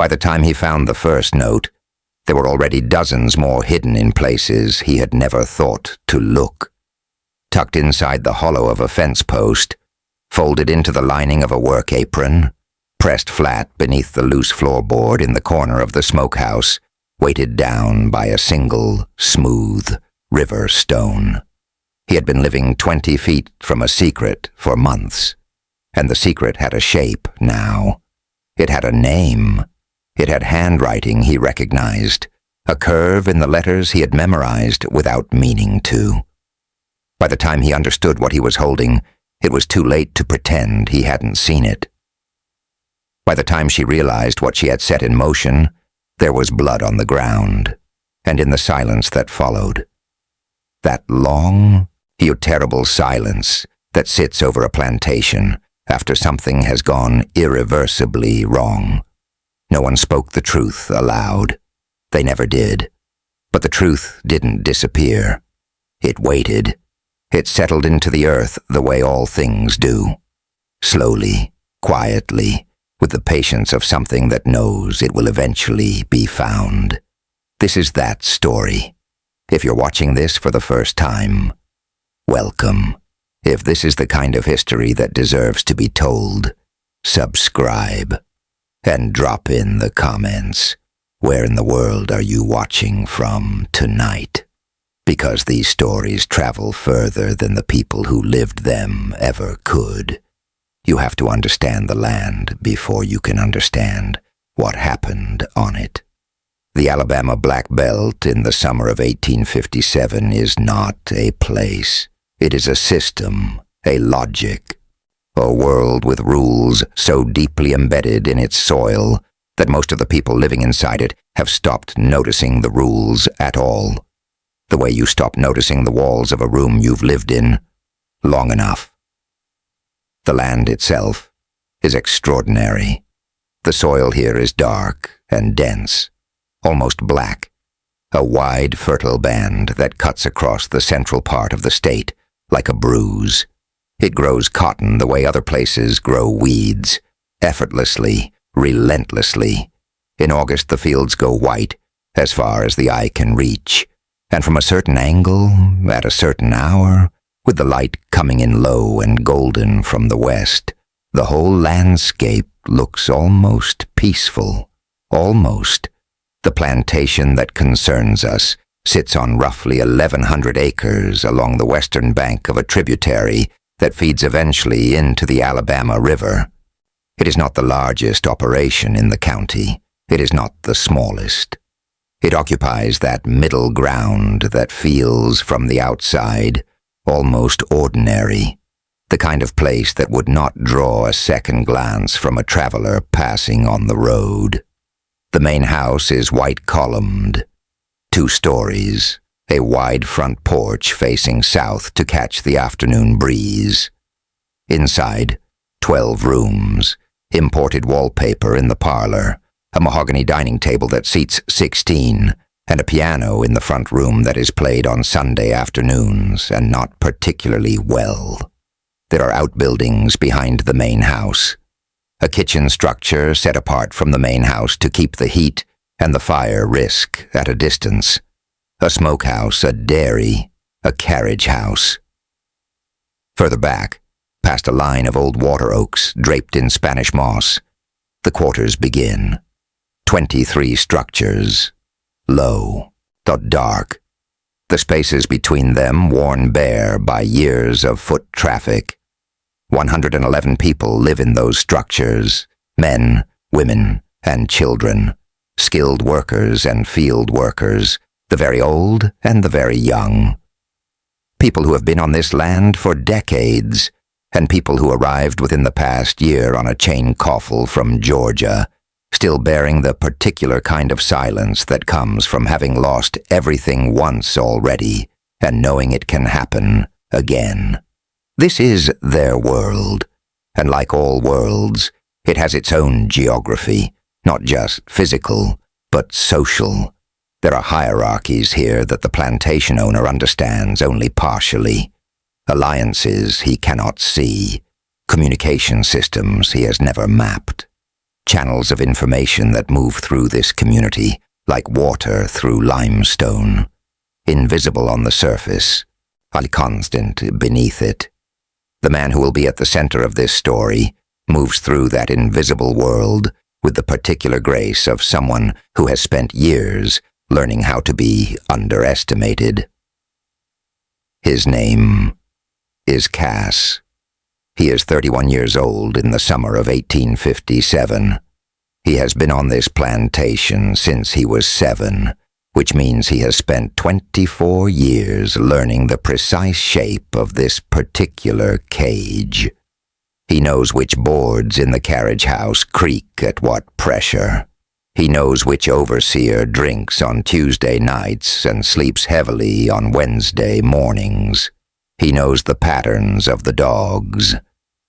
By the time he found the first note, there were already dozens more hidden in places he had never thought to look. Tucked inside the hollow of a fence post, folded into the lining of a work apron, pressed flat beneath the loose floorboard in the corner of the smokehouse, weighted down by a single, smooth river stone. He had been living 20 feet from a secret for months, and the secret had a shape now. It had a name. It had handwriting he recognized, a curve in the letters he had memorized without meaning to. By the time he understood what he was holding, it was too late to pretend he hadn't seen it. By the time she realized what she had set in motion, there was blood on the ground, and in the silence that followed. That long, terrible silence that sits over a plantation after something has gone irreversibly wrong. No one spoke the truth aloud. They never did. But the truth didn't disappear. It waited. It settled into the earth the way all things do. Slowly, quietly, with the patience of something that knows it will eventually be found. This is that story. If you're watching this for the first time, welcome. If this is the kind of history that deserves to be told, subscribe. And drop in the comments. Where in the world are you watching from tonight? Because these stories travel further than the people who lived them ever could. You have to understand the land before you can understand what happened on it. The Alabama Black Belt in the summer of 1857 is not a place. It is a system, a logic. A world with rules so deeply embedded in its soil that most of the people living inside it have stopped noticing the rules at all. The way you stop noticing the walls of a room you've lived in long enough. The land itself is extraordinary. The soil here is dark and dense, almost black, a wide, fertile band that cuts across the central part of the state like a bruise. It grows cotton the way other places grow weeds, effortlessly, relentlessly. In August the fields go white, as far as the eye can reach, and from a certain angle, at a certain hour, with the light coming in low and golden from the west, the whole landscape looks almost peaceful, almost. The plantation that concerns us sits on roughly 1,100 acres along the western bank of a tributary that feeds eventually into the Alabama River. It is not the largest operation in the county. It is not the smallest. It occupies that middle ground that feels, from the outside, almost ordinary, the kind of place that would not draw a second glance from a traveler passing on the road. The main house is white-columned, 2 stories, a wide front porch facing south to catch the afternoon breeze. Inside, 12 rooms, imported wallpaper in the parlor, a mahogany dining table that seats 16, and a piano in the front room that is played on Sunday afternoons and not particularly well. There are outbuildings behind the main house, a kitchen structure set apart from the main house to keep the heat and the fire risk at a distance. A smokehouse, a dairy, a carriage house. Further back, past a line of old water oaks draped in Spanish moss, the quarters begin. 23 structures, low, dark. The spaces between them worn bare by years of foot traffic. 111 people live in those structures, men, women, and children, skilled workers and field workers, the very old and the very young. People who have been on this land for decades, and people who arrived within the past year on a chain coffle from Georgia, still bearing the particular kind of silence that comes from having lost everything once already and knowing it can happen again. This is their world, and like all worlds, it has its own geography, not just physical, but social. There are hierarchies here that the plantation owner understands only partially. Alliances he cannot see. Communication systems he has never mapped. channels of information that move through this community like water through limestone, invisible on the surface, unconstant beneath it. The man who will be at the center of this story moves through that invisible world with the particular grace of someone who has spent years learning how to be underestimated. His name is Cass. He is 31 years old in the summer of 1857. He has been on this plantation since he was 7, which means he has spent 24 years learning the precise shape of this particular cage. He knows which boards in the carriage house creak at what pressure. He knows which overseer drinks on Tuesday nights and sleeps heavily on Wednesday mornings. He knows the patterns of the dogs,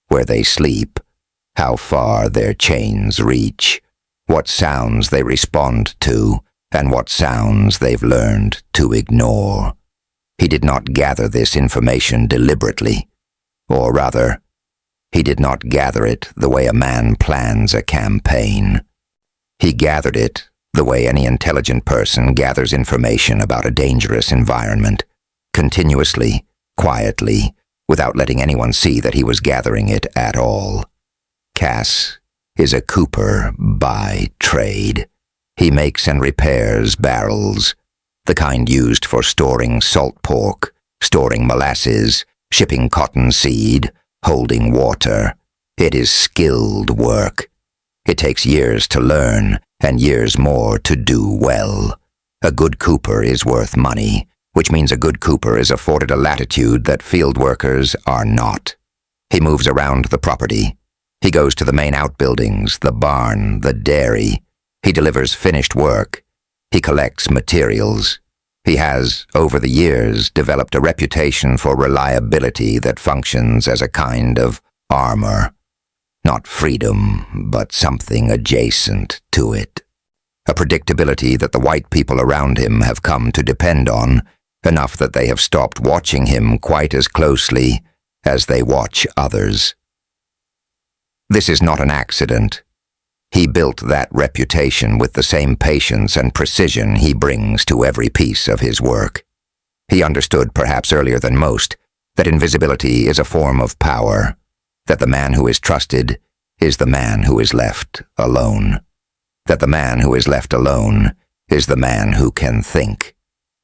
where they sleep, how far their chains reach, what sounds they respond to, and what sounds they've learned to ignore. He did not gather this information deliberately, or rather, he did not gather it the way a man plans a campaign. He gathered it the way any intelligent person gathers information about a dangerous environment, continuously, quietly, without letting anyone see that he was gathering it at all. Cass is a cooper by trade. He makes and repairs barrels, the kind used for storing salt pork, storing molasses, shipping cotton seed, holding water. It is skilled work. It takes years to learn and years more to do well. A good cooper is worth money, which means a good cooper is afforded a latitude that field workers are not. He moves around the property. He goes to the main outbuildings, the barn, the dairy. He delivers finished work. He collects materials. He has, over the years, developed a reputation for reliability that functions as a kind of armor. Not freedom, but something adjacent to it. A predictability that the white people around him have come to depend on, enough that they have stopped watching him quite as closely as they watch others. This is not an accident. He built that reputation with the same patience and precision he brings to every piece of his work. He understood, perhaps earlier than most, that invisibility is a form of power, that the man who is trusted is the man who is left alone, that the man who is left alone is the man who can think.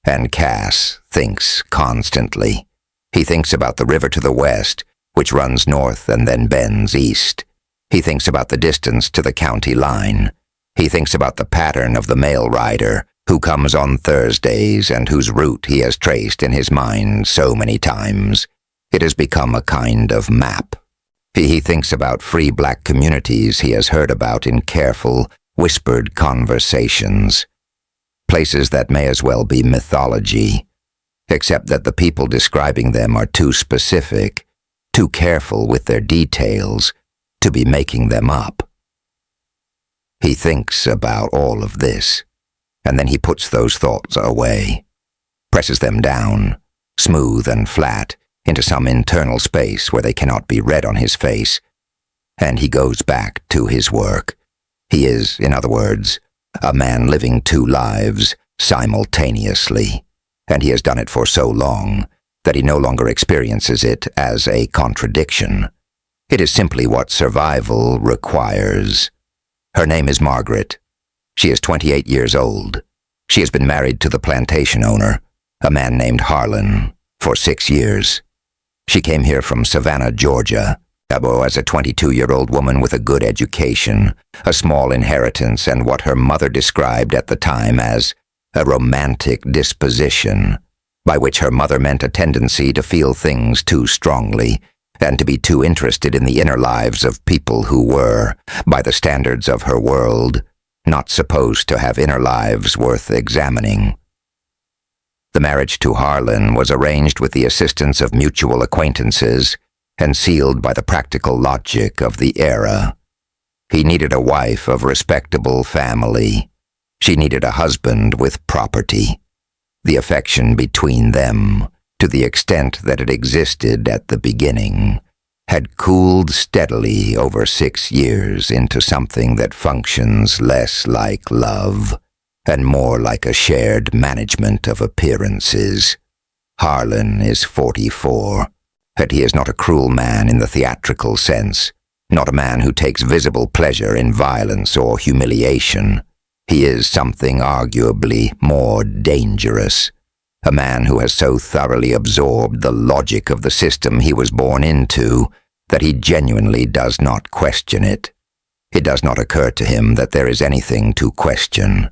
And Cass thinks constantly. He thinks about the river to the west, which runs north and then bends east. He thinks about the distance to the county line. He thinks about the pattern of the mail rider who comes on Thursdays and whose route he has traced in his mind so many times. It has become a kind of map. He thinks about free black communities he has heard about in careful, whispered conversations. Places that may as well be mythology, except that the people describing them are too specific, too careful with their details, to be making them up. He thinks about all of this, and then he puts those thoughts away, presses them down, smooth and flat, into some internal space where they cannot be read on his face, and he goes back to his work. He is, in other words, a man living two lives simultaneously, and he has done it for so long that he no longer experiences it as a contradiction. It is simply what survival requires. Her name is Margaret. She is 28 years old. She has been married to the plantation owner, a man named Harlan, for 6 years. She came here from Savannah, Georgia, as a 22-year-old woman with a good education, a small inheritance, and what her mother described at the time as a romantic disposition, by which her mother meant a tendency to feel things too strongly, and to be too interested in the inner lives of people who were, by the standards of her world, not supposed to have inner lives worth examining. The marriage to Harlan was arranged with the assistance of mutual acquaintances and sealed by the practical logic of the era. He needed a wife of respectable family. She needed a husband with property. The affection between them, to the extent that it existed at the beginning, had cooled steadily over 6 years into something that functions less like love and more like a shared management of appearances. Harlan is 44, and he is not a cruel man in the theatrical sense, not a man who takes visible pleasure in violence or humiliation. He is something arguably more dangerous, a man who has so thoroughly absorbed the logic of the system he was born into that he genuinely does not question it. It does not occur to him that there is anything to question.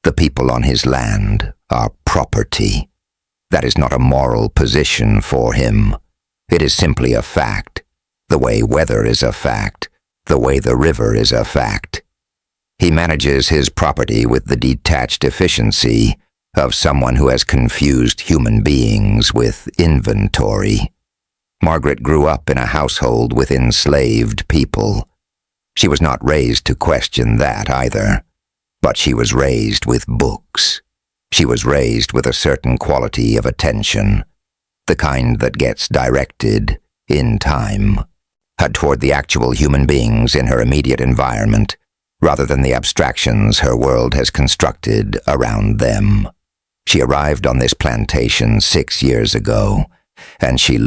The people on his land are property. That is not a moral position for him. It is simply a fact, the way weather is a fact, the way the river is a fact. He manages his property with the detached efficiency of someone who has confused human beings with inventory. Margaret grew up in a household with enslaved people. She was not raised to question that either, but she was raised with books. She was raised with a certain quality of attention, the kind that gets directed, in time, toward the actual human beings in her immediate environment, rather than the abstractions her world has constructed around them. She arrived on this plantation 6 years ago, and she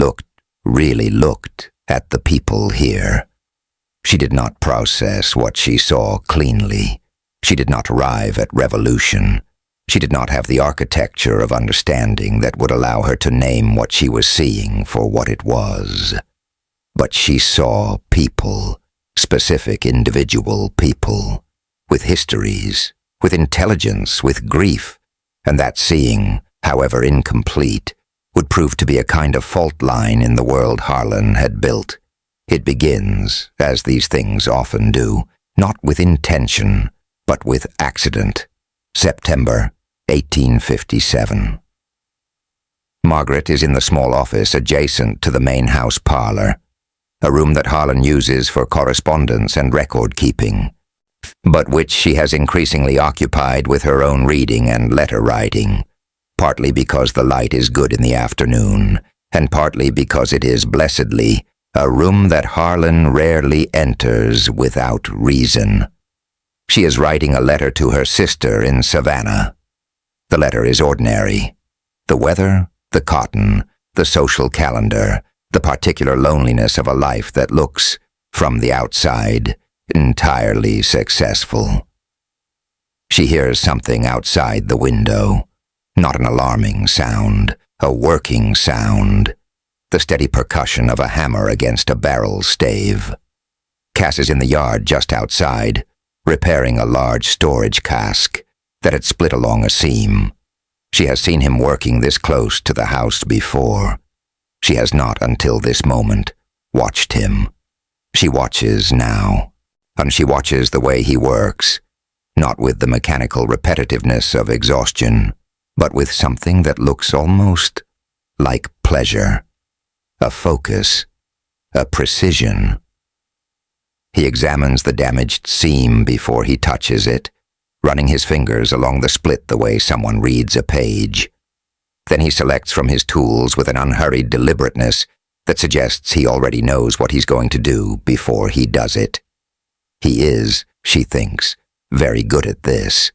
really looked at the people here. She did not process what she saw cleanly. She did not arrive at revolution. She did not have the architecture of understanding that would allow her to name what she was seeing for what it was. But she saw people, specific individual people, with histories, with intelligence, with grief, and that seeing, however incomplete, would prove to be a kind of fault line in the world Harlan had built. It begins, as these things often do, not with intention, but with accident. September 1857. Margaret is in the small office adjacent to the main house parlor, a room that Harlan uses for correspondence and record-keeping, but which she has increasingly occupied with her own reading and letter-writing, partly because the light is good in the afternoon, and partly because it is blessedly a room that Harlan rarely enters without reason. She is writing a letter to her sister in Savannah. The letter is ordinary. The weather, the cotton, the social calendar, the particular loneliness of a life that looks, from the outside, entirely successful. She hears something outside the window, not an alarming sound, a working sound, the steady percussion of a hammer against a barrel stave. Cass is in the yard just outside, repairing a large storage cask that had split along a seam. She has seen him working this close to the house before. She has not, until this moment, watched him. She watches now, and she watches the way he works, not with the mechanical repetitiveness of exhaustion, but with something that looks almost like pleasure, a focus, a precision. He examines the damaged seam before he touches it, running his fingers along the split the way someone reads a page. Then he selects from his tools with an unhurried deliberateness that suggests he already knows what he's going to do before he does it. He is, she thinks, very good at this.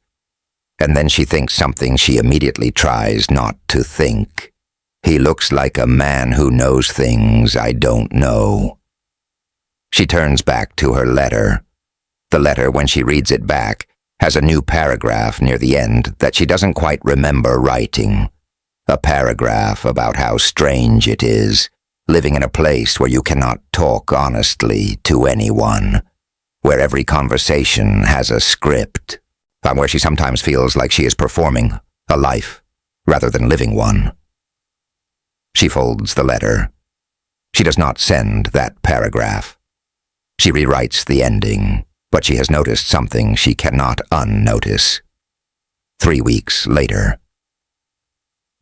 And then she thinks something she immediately tries not to think. He looks like a man who knows things I don't know. She turns back to her letter. The letter, when she reads it back, has a new paragraph near the end that she doesn't quite remember writing. A paragraph about how strange it is, living in a place where you cannot talk honestly to anyone, where every conversation has a script, and where she sometimes feels like she is performing a life rather than living one. She folds the letter. She does not send that paragraph. She rewrites the ending, but she has noticed something she cannot unnotice. 3 weeks later.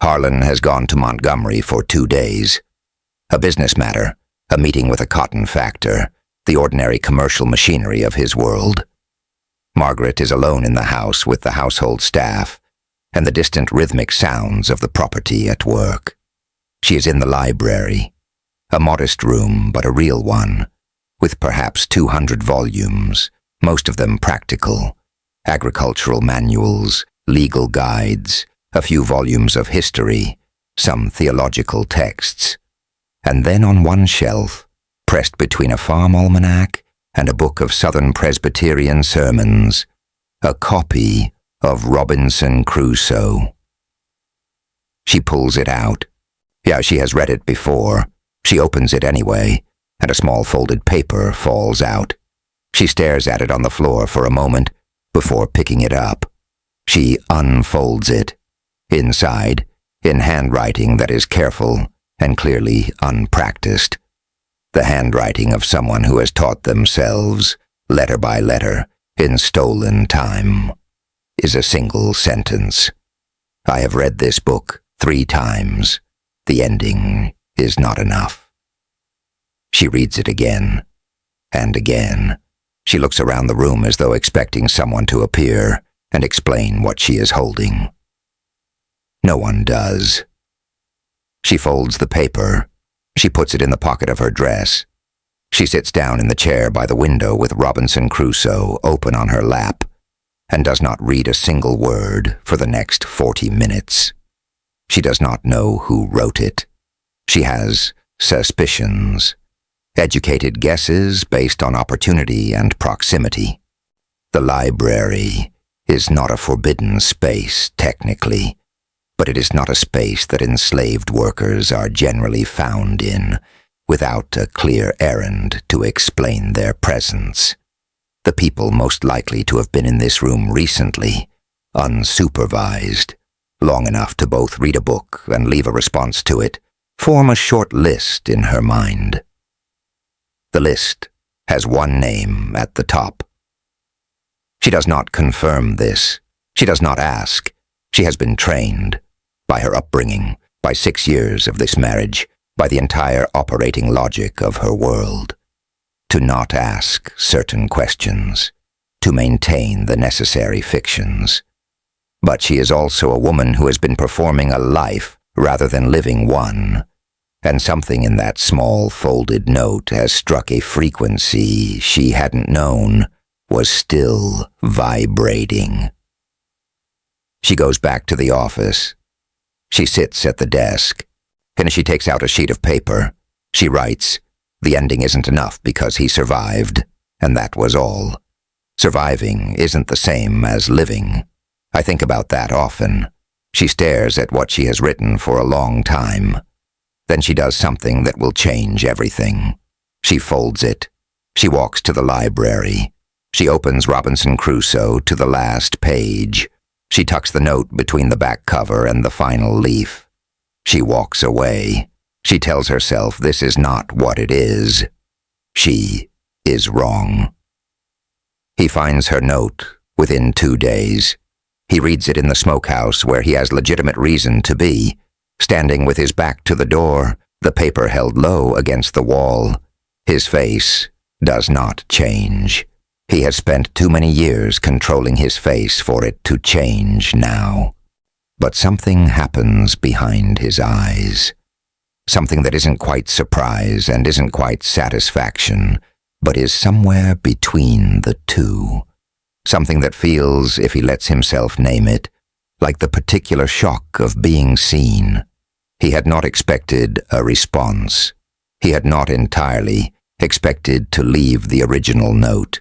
Harlan has gone to Montgomery for 2 days. A business matter, a meeting with a cotton factor, the ordinary commercial machinery of his world. Margaret is alone in the house with the household staff and the distant rhythmic sounds of the property at work. She is in the library. A modest room, but a real one, with perhaps 200 volumes, most of them practical, agricultural manuals, legal guides, a few volumes of history, some theological texts. And then on one shelf, pressed between a farm almanac and a book of Southern Presbyterian sermons, a copy of Robinson Crusoe. She pulls it out. Yeah, she has read it before. She opens it anyway, and a small folded paper falls out. She stares at it on the floor for a moment before picking it up. She unfolds it. Inside, in handwriting that is careful and clearly unpracticed, the handwriting of someone who has taught themselves, letter by letter, in stolen time, is a single sentence. I have read this book 3 times. The ending is not enough. She reads it again, and again. She looks around the room as though expecting someone to appear and explain what she is holding. No one does. She folds the paper. She puts it in the pocket of her dress. She sits down in the chair by the window with Robinson Crusoe open on her lap and does not read a single word for the next 40 minutes. She does not know who wrote it. She has suspicions, educated guesses based on opportunity and proximity. The library is not a forbidden space, technically, but it is not a space that enslaved workers are generally found in without a clear errand to explain their presence. The people most likely to have been in this room recently, unsupervised, long enough to both read a book and leave a response to it, form a short list in her mind. The list has one name at the top. She does not confirm this. She does not ask. She has been trained, by her upbringing, by 6 years of this marriage, by the entire operating logic of her world, to not ask certain questions, to maintain the necessary fictions. But she is also a woman who has been performing a life rather than living one, and something in that small folded note has struck a frequency she hadn't known was still vibrating. She goes back to the office. She sits at the desk, and as she takes out a sheet of paper, she writes, "The ending isn't enough because he survived, and that was all. Surviving isn't the same as living. I think about that often." She stares at what she has written for a long time. Then she does something that will change everything. She folds it. She walks to the library. She opens Robinson Crusoe to the last page. She tucks the note between the back cover and the final leaf. She walks away. She tells herself this is not what it is. She is wrong. He finds her note within 2 days. He reads it in the smokehouse where he has legitimate reason to be, standing with his back to the door, the paper held low against the wall. His face does not change. He has spent too many years controlling his face for it to change now. But something happens behind his eyes. Something that isn't quite surprise and isn't quite satisfaction, but is somewhere between the two. Something that feels, if he lets himself name it, like the particular shock of being seen. He had not expected a response. He had not entirely expected to leave the original note.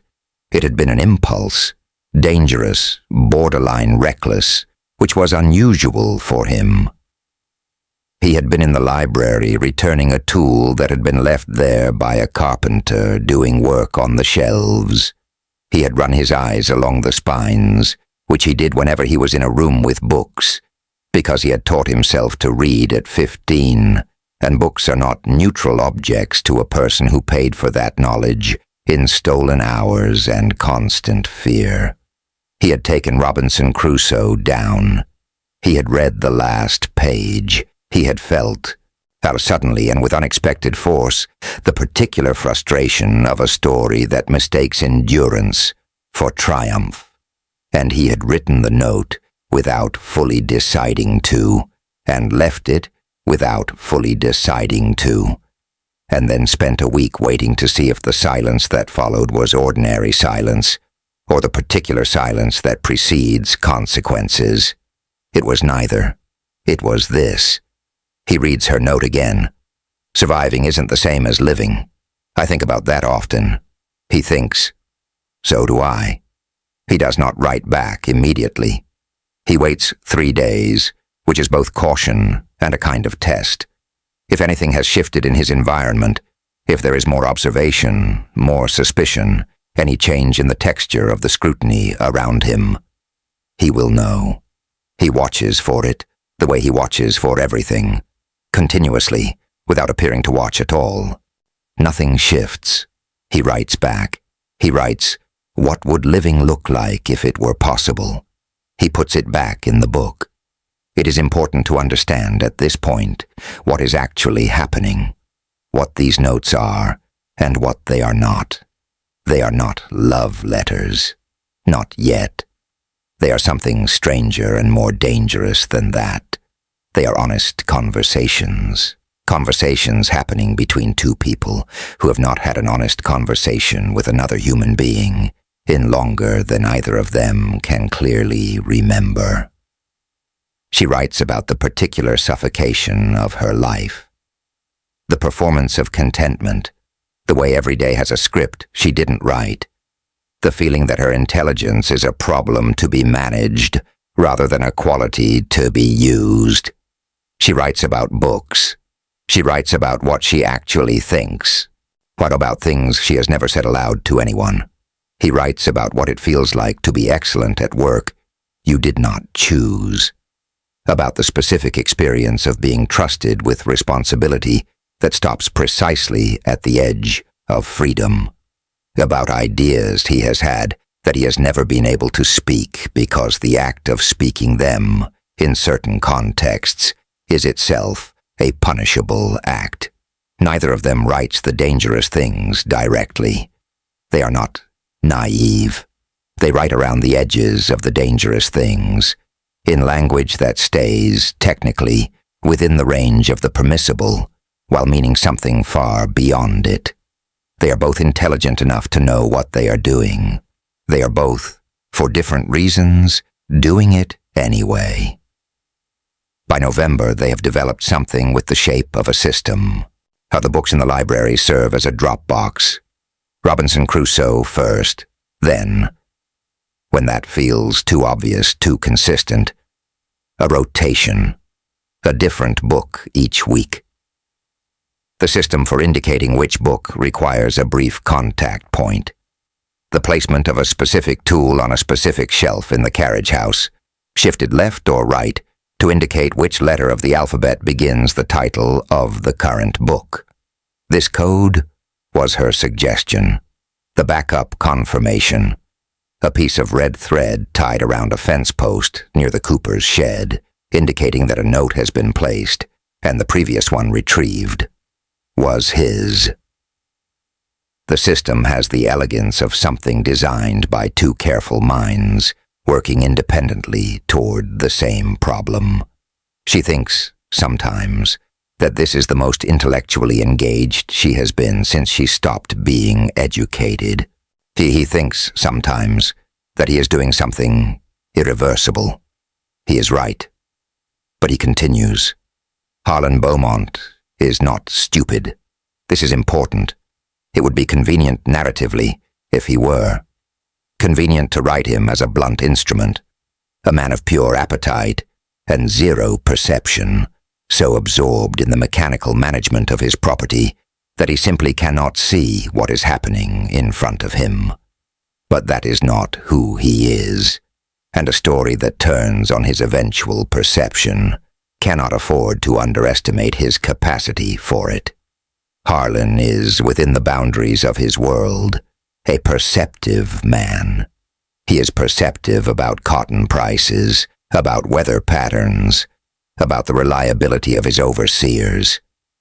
It had been an impulse, dangerous, borderline reckless, which was unusual for him. He had been in the library returning a tool that had been left there by a carpenter doing work on the shelves. He had run his eyes along the spines, which he did whenever he was in a room with books, because he had taught himself to read at 15, and books are not neutral objects to a person who paid for that knowledge in stolen hours and constant fear. He had taken Robinson Crusoe down. He had read the last page. He had felt, how suddenly and with unexpected force, the particular frustration of a story that mistakes endurance for triumph. And he had written the note without fully deciding to, and left it without fully deciding to. and then spent a week waiting to see if the silence that followed was ordinary silence, or the particular silence that precedes consequences. It was neither. It was this. He reads her note again. Surviving isn't the same as living. I think about that often. He thinks. So do I. He does not write back immediately. He waits 3 days, which is both caution and a kind of test. If anything has shifted in his environment, if there is more observation, more suspicion, any change in the texture of the scrutiny around him, he will know. He watches for it, the way he watches for everything, continuously, without appearing to watch at all. Nothing shifts. He writes back. He writes, "What would living look like if it were possible?" He puts it back in the book. It is important to understand at this point what is actually happening, what these notes are, and what they are not. They are not love letters. Not yet. They are something stranger and more dangerous than that. They are honest conversations. Conversations happening between two people who have not had an honest conversation with another human being in longer than either of them can clearly remember. She writes about the particular suffocation of her life. The performance of contentment, the way every day has a script she didn't write. The feeling that her intelligence is a problem to be managed rather than a quality to be used. She writes about books. She writes about what she actually thinks. What about things she has never said aloud to anyone? He writes about what it feels like to be excellent at work you did not choose. About the specific experience of being trusted with responsibility that stops precisely at the edge of freedom. About ideas he has had that he has never been able to speak because the act of speaking them, in certain contexts, is itself a punishable act. Neither of them writes the dangerous things directly. They are not naive. They write around the edges of the dangerous things, in language that stays, technically, within the range of the permissible, while meaning something far beyond it. They are both intelligent enough to know what they are doing. They are both, for different reasons, doing it anyway. By November, they have developed something with the shape of a system. How the books in the library serve as a drop box. Robinson Crusoe first, then, when that feels too obvious, too consistent, a rotation, a different book each week. The system for indicating which book requires a brief contact point. The placement of a specific tool on a specific shelf in the carriage house, shifted left or right to indicate which letter of the alphabet begins the title of the current book. This code was her suggestion, the backup confirmation. A piece of red thread tied around a fence post near the cooper's shed, indicating that a note has been placed and the previous one retrieved, was his. The system has the elegance of something designed by two careful minds working independently toward the same problem. She thinks, sometimes, that this is the most intellectually engaged she has been since she stopped being educated. He thinks, sometimes, that he is doing something irreversible. He is right. But he continues. Harlan Beaumont is not stupid. This is important. It would be convenient narratively if he were. Convenient to write him as a blunt instrument, a man of pure appetite and zero perception, so absorbed in the mechanical management of his property that he simply cannot see what is happening in front of him. But that is not who he is, and a story that turns on his eventual perception cannot afford to underestimate his capacity for it. Harlan is, within the boundaries of his world, a perceptive man. He is perceptive about cotton prices, about weather patterns, about the reliability of his overseers.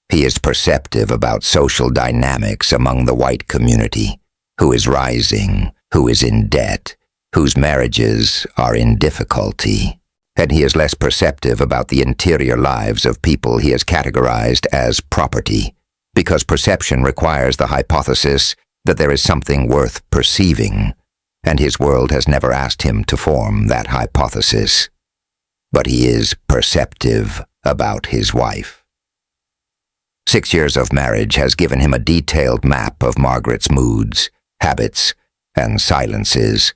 He is perceptive about social dynamics among the white community, who is rising, who is in debt, whose marriages are in difficulty. And he is less perceptive about the interior lives of people he has categorized as property, because perception requires the hypothesis that there is something worth perceiving, and his world has never asked him to form that hypothesis. But he is perceptive about his wife. 6 years of marriage has given him a detailed map of Margaret's moods, habits, and silences.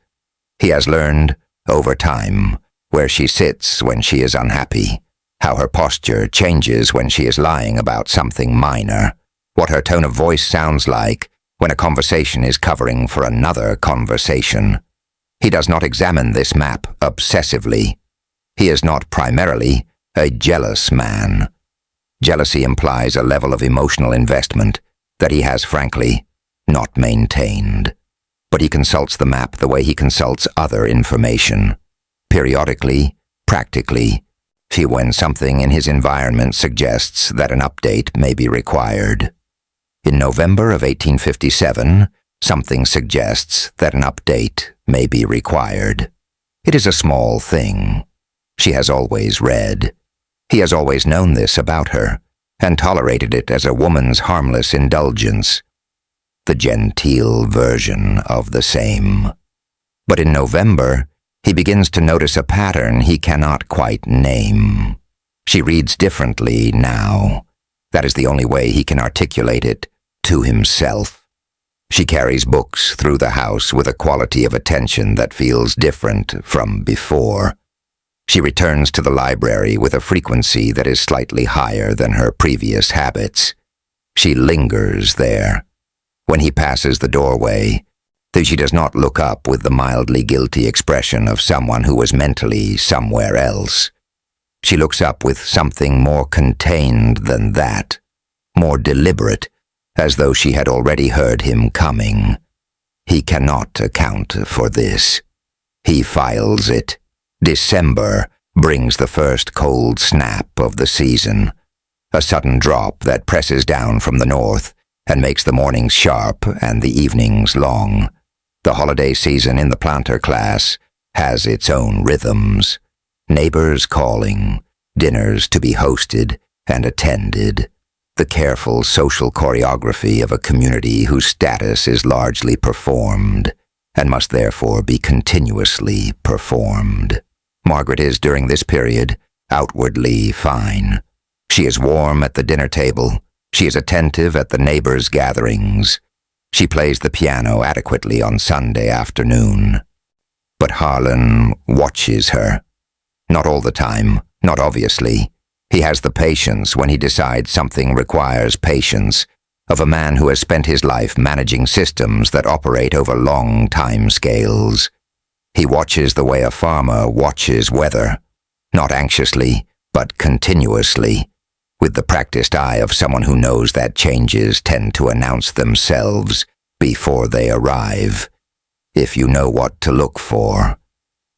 He has learned, over time, where she sits when she is unhappy, how her posture changes when she is lying about something minor, what her tone of voice sounds like when a conversation is covering for another conversation. He does not examine this map obsessively. He is not primarily a jealous man. Jealousy implies a level of emotional investment that he has, frankly, not maintained. But he consults the map the way he consults other information. Periodically, practically, when something in his environment suggests that an update may be required. In November of 1857, something suggests that an update may be required. It is a small thing. She has always read. He has always known this about her, and tolerated it as a woman's harmless indulgence, the genteel version of the same. But in November, he begins to notice a pattern he cannot quite name. She reads differently now. That is the only way he can articulate it to himself. She carries books through the house with a quality of attention that feels different from before. She returns to the library with a frequency that is slightly higher than her previous habits. She lingers there. When he passes the doorway, though she does not look up with the mildly guilty expression of someone who was mentally somewhere else. She looks up with something more contained than that, more deliberate, as though she had already heard him coming. He cannot account for this. He files it. December brings the first cold snap of the season, a sudden drop that presses down from the north and makes the mornings sharp and the evenings long. The holiday season in the planter class has its own rhythms. Neighbors calling, dinners to be hosted and attended, the careful social choreography of a community whose status is largely performed and must therefore be continuously performed. Margaret is, during this period, outwardly fine. She is warm at the dinner table. She is attentive at the neighbors' gatherings. She plays the piano adequately on Sunday afternoon. But Harlan watches her. Not all the time, not obviously. He has the patience when he decides something requires patience, of a man who has spent his life managing systems that operate over long time scales. He watches the way a farmer watches weather, not anxiously, but continuously, with the practiced eye of someone who knows that changes tend to announce themselves before they arrive, if you know what to look for.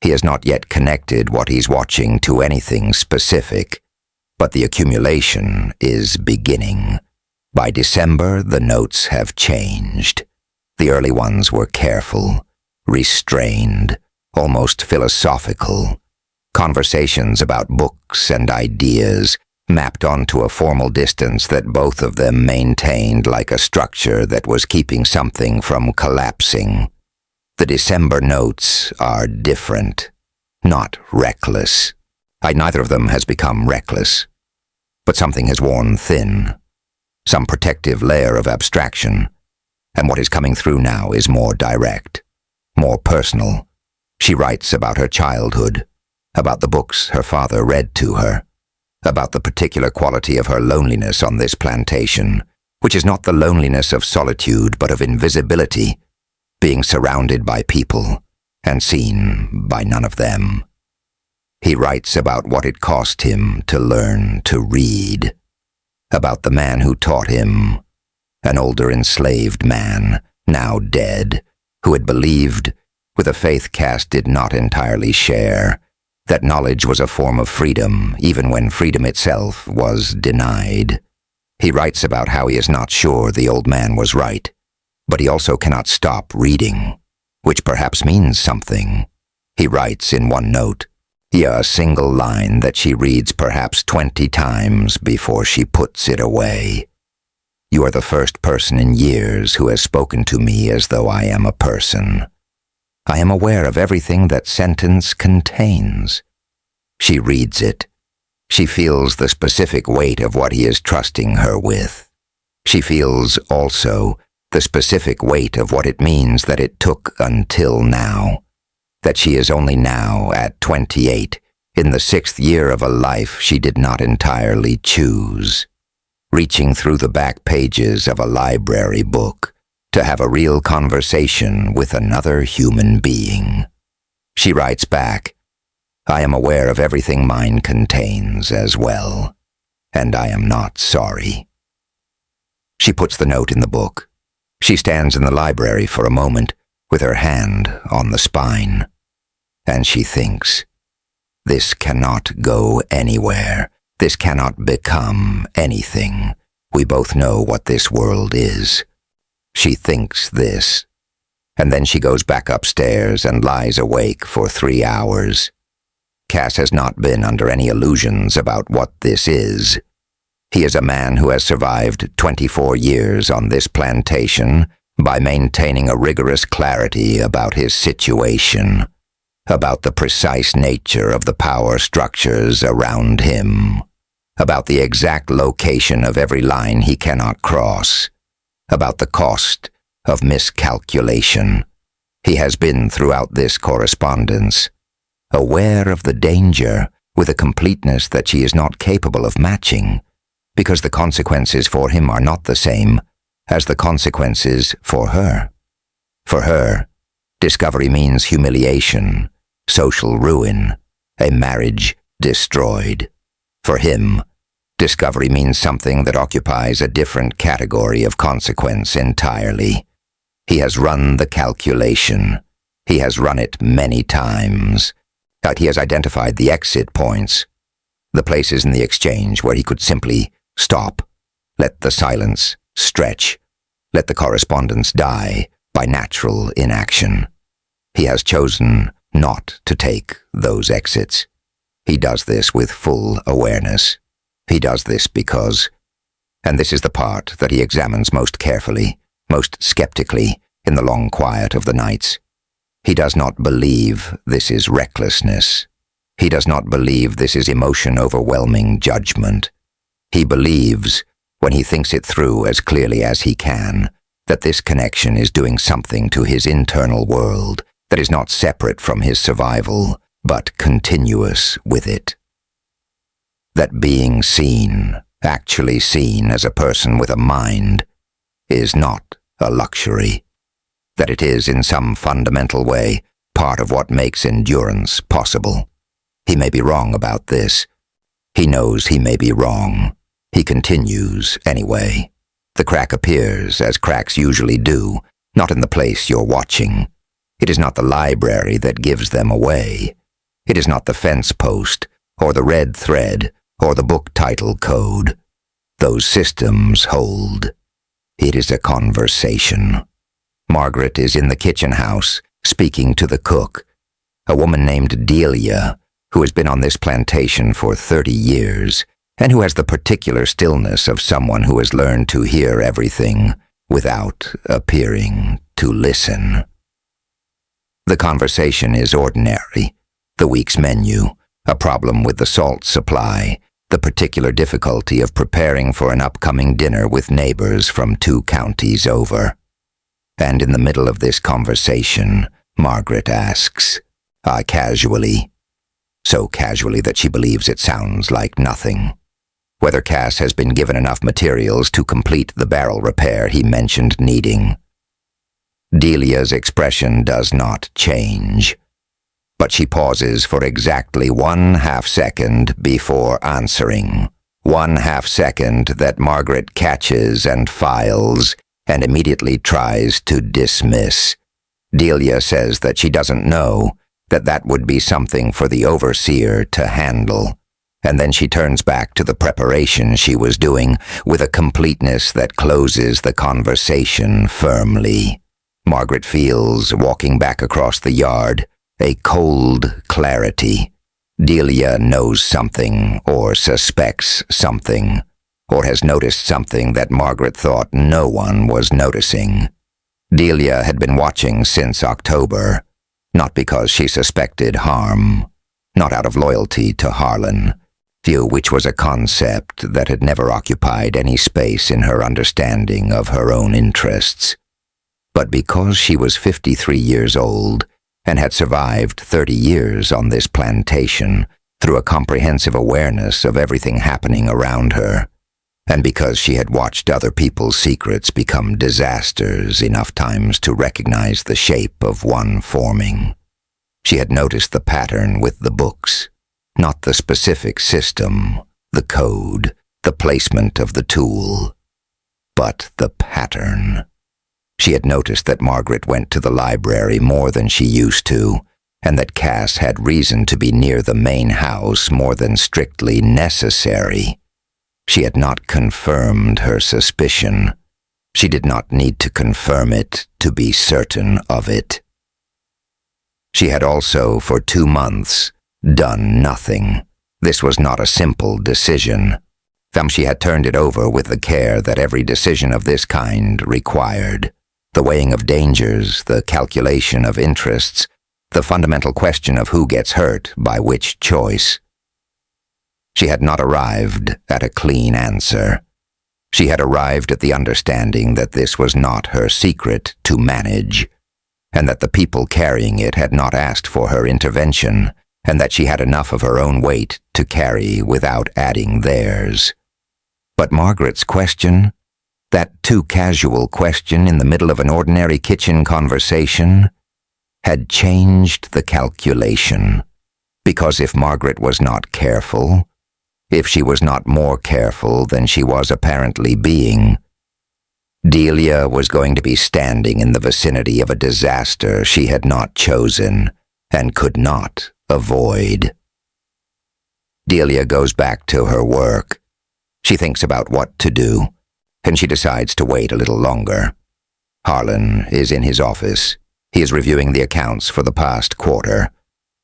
He has not yet connected what he's watching to anything specific, but the accumulation is beginning. By December, the notes have changed. The early ones were careful, restrained, almost philosophical. Conversations about books and ideas mapped onto a formal distance that both of them maintained like a structure that was keeping something from collapsing. The December notes are different, not reckless. Neither of them has become reckless, but something has worn thin, some protective layer of abstraction, and what is coming through now is more direct, more personal. She writes about her childhood, about the books her father read to her, about the particular quality of her loneliness on this plantation, which is not the loneliness of solitude but of invisibility, being surrounded by people and seen by none of them. He writes about what it cost him to learn to read, about the man who taught him, an older enslaved man, now dead, who had believed, with a faith Cass did not entirely share, that knowledge was a form of freedom, even when freedom itself was denied. He writes about how he is not sure the old man was right, but he also cannot stop reading, which perhaps means something. He writes in one note, a single line that she reads perhaps 20 times before she puts it away. You are the first person in years who has spoken to me as though I am a person. I am aware of everything that sentence contains. She reads it. She feels the specific weight of what he is trusting her with. She feels, also, the specific weight of what it means that it took until now. That she is only now, at 28, in the 6th year of a life she did not entirely choose, reaching through the back pages of a library book to have a real conversation with another human being. She writes back, I am aware of everything mine contains as well, and I am not sorry. She puts the note in the book. She stands in the library for a moment with her hand on the spine, and she thinks, this cannot go anywhere. This cannot become anything. We both know what this world is. She thinks this, and then she goes back upstairs and lies awake for 3 hours. Cass has not been under any illusions about what this is. He is a man who has survived 24 years on this plantation by maintaining a rigorous clarity about his situation, about the precise nature of the power structures around him, about the exact location of every line he cannot cross, about the cost of miscalculation. He has been throughout this correspondence, aware of the danger with a completeness that she is not capable of matching, because the consequences for him are not the same as the consequences for her. For her, discovery means humiliation, social ruin, a marriage destroyed. For him, discovery means something that occupies a different category of consequence entirely. He has run the calculation. He has run it many times. But he has identified the exit points, the places in the exchange where he could simply stop, let the silence stretch, let the correspondence die by natural inaction. He has chosen not to take those exits. He does this with full awareness. He does this because, and this is the part that he examines most carefully, most skeptically, in the long quiet of the nights. He does not believe this is recklessness. He does not believe this is emotion-overwhelming judgment. He believes, when he thinks it through as clearly as he can, that this connection is doing something to his internal world that is not separate from his survival, but continuous with it. That being seen, actually seen as a person with a mind, is not a luxury. That it is, in some fundamental way, part of what makes endurance possible. He may be wrong about this. He knows he may be wrong. He continues, anyway. The crack appears, as cracks usually do, not in the place you're watching. It is not the library that gives them away. It is not the fence post, or the red thread, or the book title code. Those systems hold. It is a conversation. Margaret is in the kitchen house, speaking to the cook, a woman named Delia, who has been on this plantation for 30 years, and who has the particular stillness of someone who has learned to hear everything without appearing to listen. The conversation is ordinary, the week's menu, a problem with the salt supply, the particular difficulty of preparing for an upcoming dinner with neighbors from 2 counties over. And in the middle of this conversation, Margaret asks, casually, so casually that she believes it sounds like nothing, whether Cass has been given enough materials to complete the barrel repair he mentioned needing. Delia's expression does not change, but she pauses for exactly 1/2 second before answering, 1/2 second that Margaret catches and files and immediately tries to dismiss. Delia says that she doesn't know, that that would be something for the overseer to handle, and then she turns back to the preparation she was doing with a completeness that closes the conversation firmly. Margaret feels, walking back across the yard, a cold clarity. Delia knows something, or suspects something, or has noticed something that Margaret thought no one was noticing. Delia had been watching since October, not because she suspected harm, not out of loyalty to Harlan, which was a concept that had never occupied any space in her understanding of her own interests, but because she was 53 years old and had survived 30 years on this plantation through a comprehensive awareness of everything happening around her, and because she had watched other people's secrets become disasters enough times to recognize the shape of one forming. She had noticed the pattern with the books, not the specific system, the code, the placement of the tool, but the pattern. She had noticed that Margaret went to the library more than she used to, and that Cass had reason to be near the main house more than strictly necessary. She had not confirmed her suspicion. She did not need to confirm it to be certain of it. She had also, for 2 months, done nothing. This was not a simple decision. She had turned it over with the care that every decision of this kind required. The weighing of dangers, the calculation of interests, the fundamental question of who gets hurt by which choice. She had not arrived at a clean answer. She had arrived at the understanding that this was not her secret to manage, and that the people carrying it had not asked for her intervention, and that she had enough of her own weight to carry without adding theirs. But Margaret's question, that too casual question in the middle of an ordinary kitchen conversation, had changed the calculation. Because if Margaret was not careful, if she was not more careful than she was apparently being, Delia was going to be standing in the vicinity of a disaster she had not chosen and could not avoid. Delia goes back to her work. She thinks about what to do, and she decides to wait a little longer. Harlan is in his office. He is reviewing the accounts for the past quarter.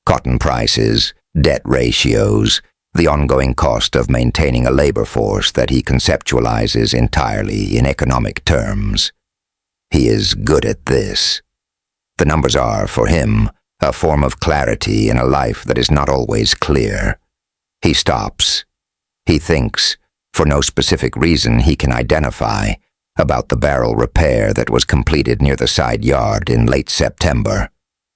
Cotton prices, debt ratios, the ongoing cost of maintaining a labor force that he conceptualizes entirely in economic terms. He is good at this. The numbers are, for him, a form of clarity in a life that is not always clear. He stops. He thinks, for no specific reason he can identify, about the barrel repair that was completed near the side yard in late September.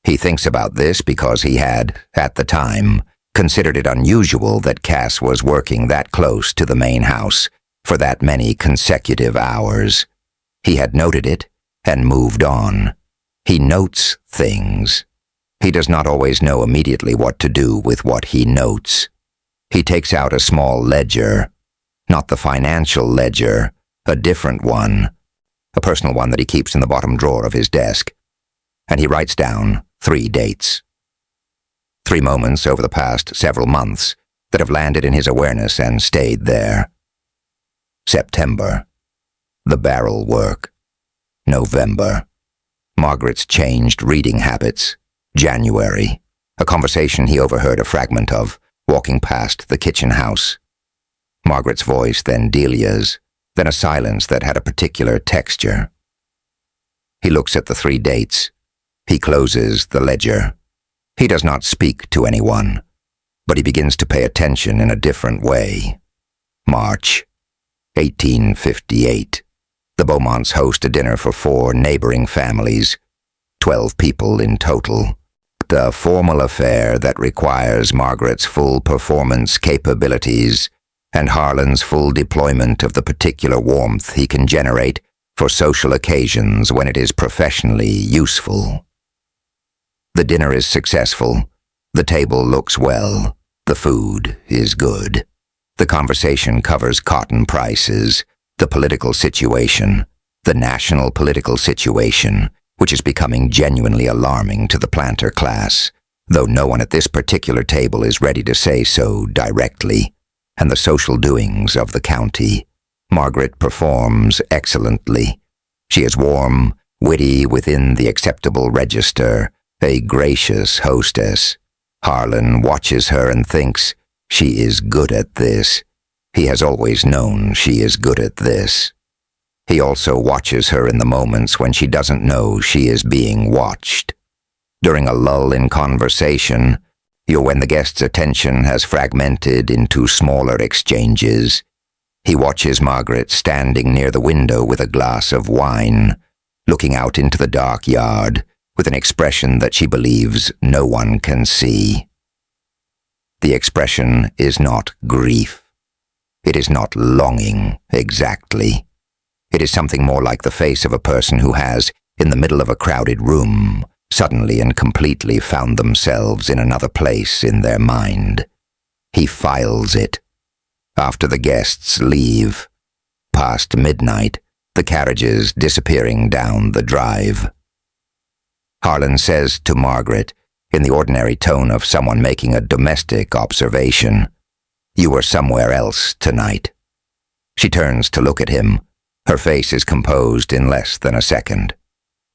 He thinks about this because he had, at the time, considered it unusual that Cass was working that close to the main house for that many consecutive hours. He had noted it and moved on. He notes things. He does not always know immediately what to do with what he notes. He takes out a small ledger, not the financial ledger, a different one, a personal one that he keeps in the bottom drawer of his desk, and he writes down 3 dates. 3 moments over the past several months that have landed in his awareness and stayed there. September, the barrel work. November, Margaret's changed reading habits. January, a conversation he overheard a fragment of, walking past the kitchen house. Margaret's voice, then Delia's, then a silence that had a particular texture. He looks at the 3 dates. He closes the ledger. He does not speak to anyone, but he begins to pay attention in a different way. March, 1858. The Beaumonts host a dinner for 4 neighboring families, 12 people in total. The formal affair that requires Margaret's full performance capabilities and Harlan's full deployment of the particular warmth he can generate for social occasions when it is professionally useful. The dinner is successful. The table looks well. The food is good. The conversation covers cotton prices, the political situation, the national political situation, which is becoming genuinely alarming to the planter class, though no one at this particular table is ready to say so directly, and the social doings of the county. Margaret performs excellently. She is warm, witty within the acceptable register, a gracious hostess. Harlan watches her and thinks, she is good at this. He has always known she is good at this. He also watches her in the moments when she doesn't know she is being watched. During a lull in conversation, or when the guest's attention has fragmented into smaller exchanges, he watches Margaret standing near the window with a glass of wine, looking out into the dark yard with an expression that she believes no one can see. The expression is not grief. It is not longing, exactly. It is something more like the face of a person who has, in the middle of a crowded room, suddenly and completely found themselves in another place in their mind. He files it. After the guests leave, past midnight, the carriages disappearing down the drive. Harlan says to Margaret, in the ordinary tone of someone making a domestic observation, "You were somewhere else tonight." She turns to look at him. Her face is composed in less than a second.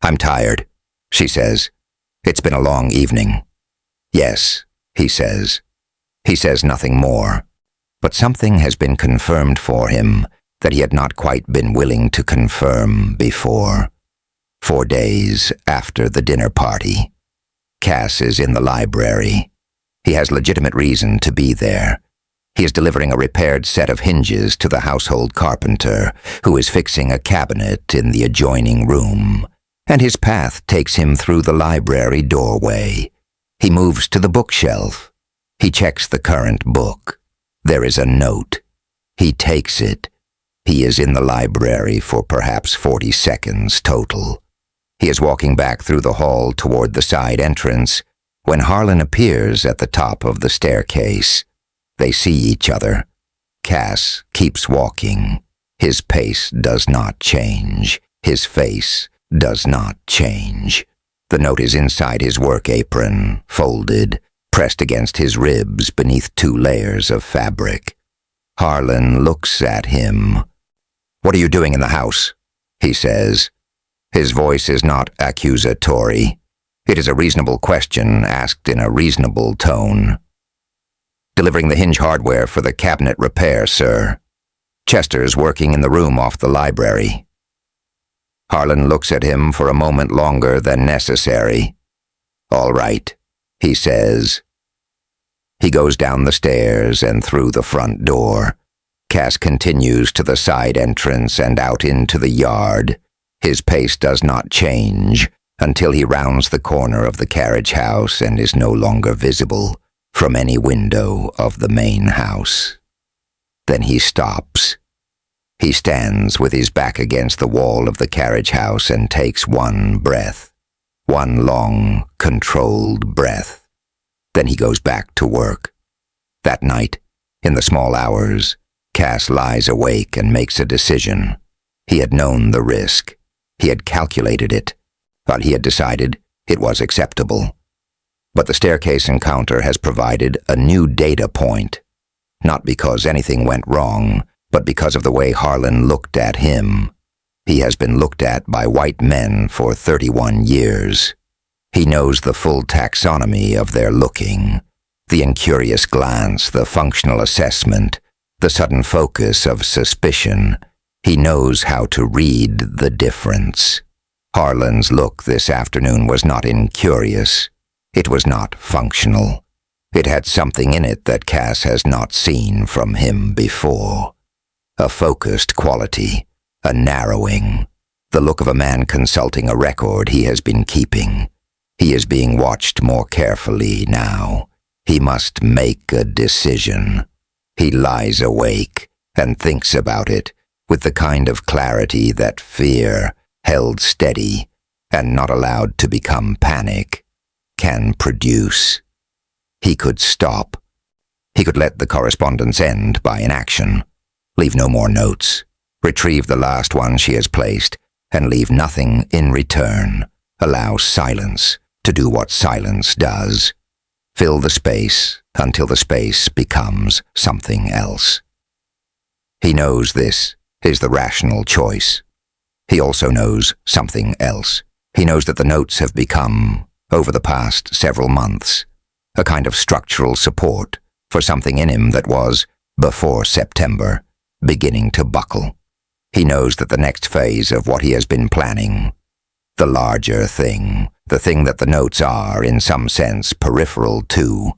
"I'm tired," she says. "It's been a long evening." "Yes," he says. He says nothing more, but something has been confirmed for him that he had not quite been willing to confirm before. 4 days after the dinner party, Cass is in the library. He has legitimate reason to be there. He is delivering a repaired set of hinges to the household carpenter, who is fixing a cabinet in the adjoining room, and his path takes him through the library doorway. He moves to the bookshelf. He checks the current book. There is a note. He takes it. He is in the library for perhaps 40 seconds total. He is walking back through the hall toward the side entrance when Harlan appears at the top of the staircase. They see each other. Cass keeps walking. His pace does not change. His face does not change. The note is inside his work apron, folded, pressed against his ribs beneath 2 layers of fabric. Harlan looks at him. "What are you doing in the house?" he says. His voice is not accusatory. It is a reasonable question asked in a reasonable tone. "Delivering the hinge hardware for the cabinet repair, sir. Chester's working in the room off the library." Harlan looks at him for a moment longer than necessary. "All right," he says. He goes down the stairs and through the front door. Cass continues to the side entrance and out into the yard. His pace does not change until he rounds the corner of the carriage house and is no longer visible from any window of the main house. Then he stops. He stands with his back against the wall of the carriage house and takes one breath. One long, controlled breath. Then he goes back to work. That night, in the small hours, Cass lies awake and makes a decision. He had known the risk. He had calculated it, but he had decided it was acceptable. But the staircase encounter has provided a new data point, not because anything went wrong, but because of the way Harlan looked at him. He has been looked at by white men for 31 years. He knows the full taxonomy of their looking, the incurious glance, the functional assessment, the sudden focus of suspicion. He knows how to read the difference. Harlan's look this afternoon was not incurious. It was not functional. It had something in it that Cass has not seen from him before. A focused quality, a narrowing, the look of a man consulting a record he has been keeping. He is being watched more carefully now. He must make a decision. He lies awake and thinks about it with the kind of clarity that fear, held steady and not allowed to become panic, can produce. He could stop. He could let the correspondence end by inaction, leave no more notes, retrieve the last one she has placed, and leave nothing in return. Allow silence to do what silence does. Fill the space until the space becomes something else. He knows this is the rational choice. He also knows something else. He knows that the notes have become, over the past several months, a kind of structural support for something in him that was, before September, beginning to buckle. He knows that the next phase of what he has been planning, the larger thing, the thing that the notes are, in some sense, peripheral to,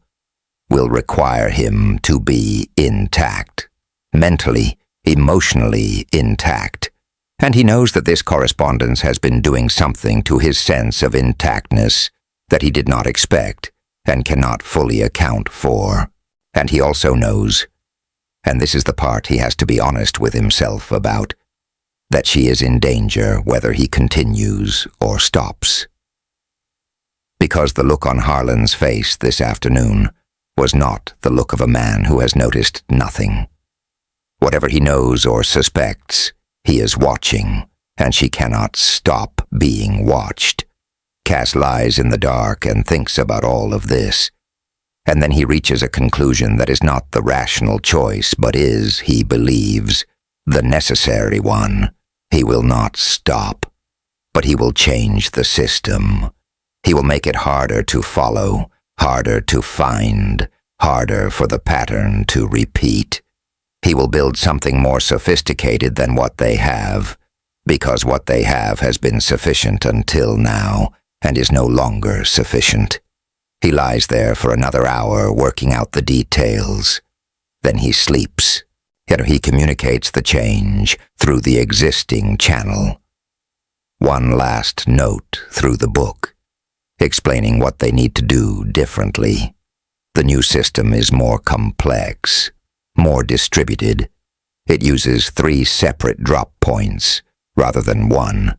will require him to be intact, mentally, emotionally intact. And he knows that this correspondence has been doing something to his sense of intactness that he did not expect and cannot fully account for. And he also knows, and this is the part he has to be honest with himself about, that she is in danger whether he continues or stops. Because the look on Harlan's face this afternoon was not the look of a man who has noticed nothing. Whatever he knows or suspects, he is watching, and she cannot stop being watched. Cass lies in the dark and thinks about all of this, and then he reaches a conclusion that is not the rational choice, but is, he believes, the necessary one. He will not stop, but he will change the system. He will make it harder to follow, harder to find, harder for the pattern to repeat. He will build something more sophisticated than what they have, because what they have has been sufficient until now, and is no longer sufficient. He lies there for another hour working out the details. Then he sleeps. Yet he communicates the change through the existing channel. One last note through the book, explaining what they need to do differently. The new system is more complex, more distributed. It uses 3 separate drop points rather than 1,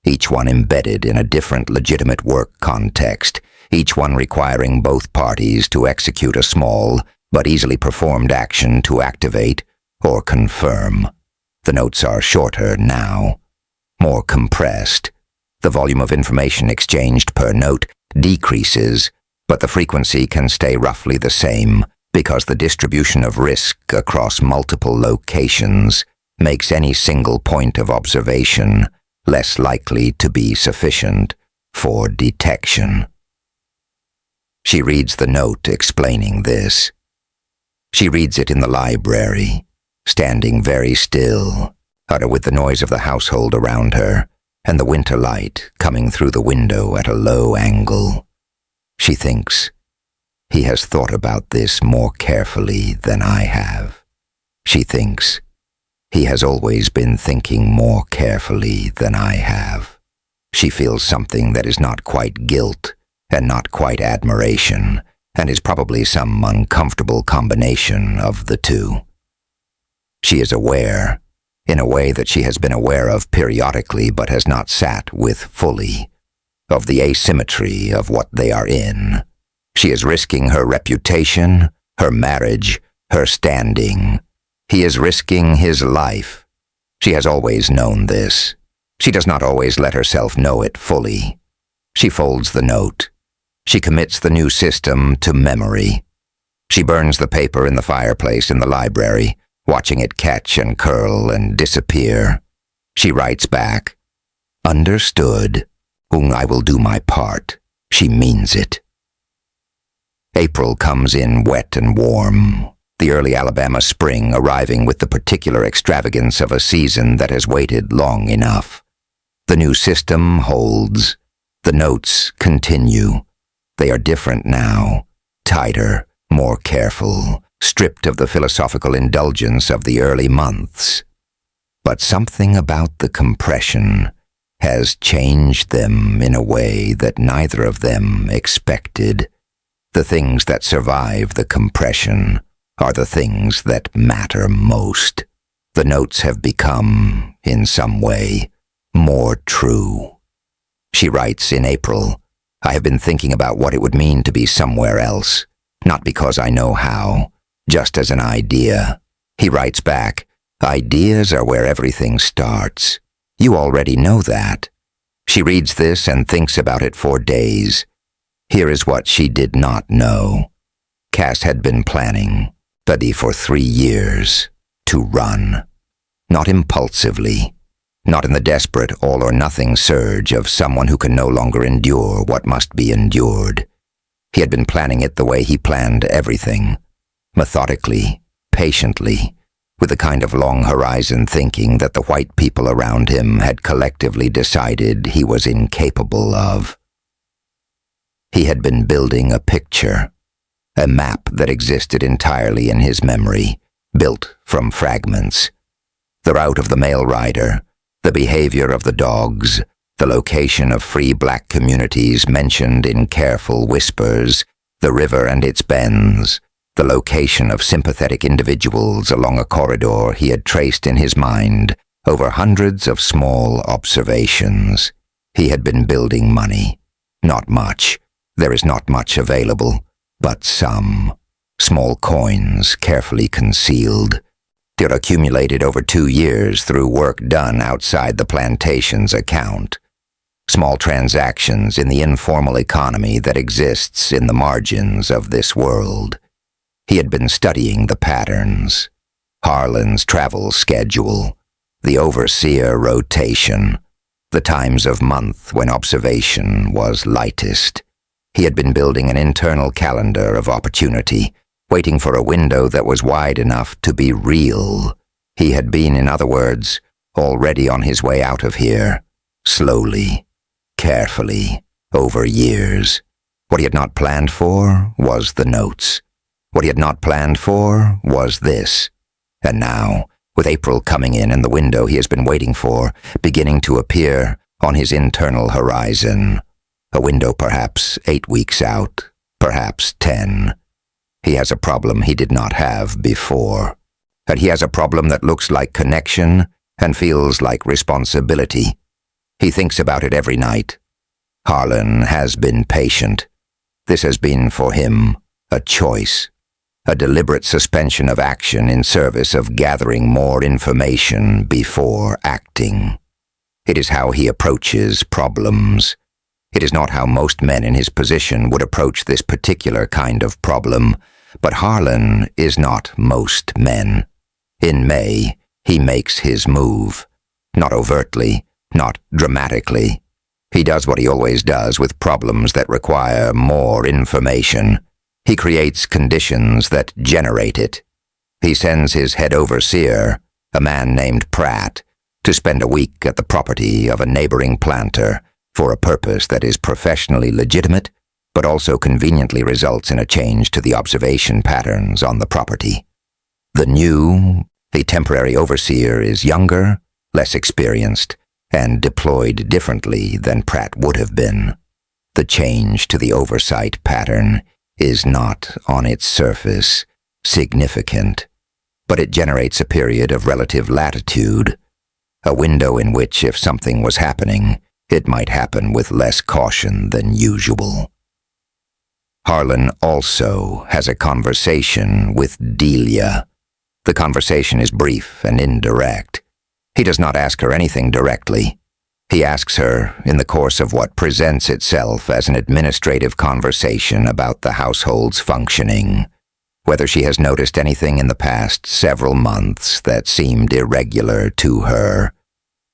each one embedded in a different legitimate work context, each one requiring both parties to execute a small but easily performed action to activate or confirm. The notes are shorter now, more compressed. The volume of information exchanged per note decreases, but the frequency can stay roughly the same because the distribution of risk across multiple locations makes any single point of observation less likely to be sufficient for detection. She reads the note explaining this. She reads it in the library, standing very still, with the noise of the household around her, and the winter light coming through the window at a low angle. She thinks, he has thought about this more carefully than I have. She thinks, he has always been thinking more carefully than I have. She feels something that is not quite guilt and not quite admiration, and is probably some uncomfortable combination of the two. She is aware, in a way that she has been aware of periodically but has not sat with fully, of the asymmetry of what they are in. She is risking her reputation, her marriage, her standing. He is risking his life. She has always known this. She does not always let herself know it fully. She folds the note. She commits the new system to memory. She burns the paper in the fireplace in the library, watching it catch and curl and disappear. She writes back, "Understood. I will do my part." She means it. April comes in wet and warm, the early Alabama spring arriving with the particular extravagance of a season that has waited long enough. The new system holds. The notes continue. They are different now, tighter, more careful, stripped of the philosophical indulgence of the early months. But something about the compression has changed them in a way that neither of them expected. The things that survive the compression are the things that matter most. The notes have become, in some way, more true. She writes in April, "I have been thinking about what it would mean to be somewhere else, not because I know how, just as an idea." He writes back, "Ideas are where everything starts. You already know that." She reads this and thinks about it for days. Here is what she did not know. Cass had been planning, study for 3 years, to run. Not impulsively, not in the desperate all-or-nothing surge of someone who can no longer endure what must be endured. He had been planning it the way he planned everything, methodically, patiently, with the kind of long-horizon thinking that the white people around him had collectively decided he was incapable of. He had been building a picture, a map that existed entirely in his memory, built from fragments. The route of the mail rider, the behavior of the dogs, the location of free black communities mentioned in careful whispers, the river and its bends, the location of sympathetic individuals along a corridor he had traced in his mind over hundreds of small observations. He had been building money. Not much. There is not much available, but some. Small coins carefully concealed. They're accumulated over 2 years through work done outside the plantation's account. Small transactions in the informal economy that exists in the margins of this world. He had been studying the patterns. Harlan's travel schedule, the overseer rotation, the times of month when observation was lightest. He had been building an internal calendar of opportunity, waiting for a window that was wide enough to be real. He had been, in other words, already on his way out of here, slowly, carefully, over years. What he had not planned for was the notes. What he had not planned for was this. And now, with April coming in and the window he has been waiting for beginning to appear on his internal horizon, a window perhaps 8 weeks out, perhaps 10. He has a problem he did not have before. And he has a problem that looks like connection and feels like responsibility. He thinks about it every night. Harlan has been patient. This has been for him a choice, a deliberate suspension of action in service of gathering more information before acting. It is how he approaches problems. It is not how most men in his position would approach this particular kind of problem, but Harlan is not most men. In May, he makes his move. Not overtly, not dramatically. He does what he always does with problems that require more information. He creates conditions that generate it. He sends his head overseer, a man named Pratt, to spend a week at the property of a neighboring planter for a purpose that is professionally legitimate, but also conveniently results in a change to the observation patterns on the property. The temporary overseer is younger, less experienced, and deployed differently than Pratt would have been. The change to the oversight pattern is not, on its surface, significant, but it generates a period of relative latitude, a window in which, if something was happening, it might happen with less caution than usual. Harlan also has a conversation with Delia. The conversation is brief and indirect. He does not ask her anything directly. He asks her, in the course of what presents itself as an administrative conversation about the household's functioning, whether she has noticed anything in the past several months that seemed irregular to her,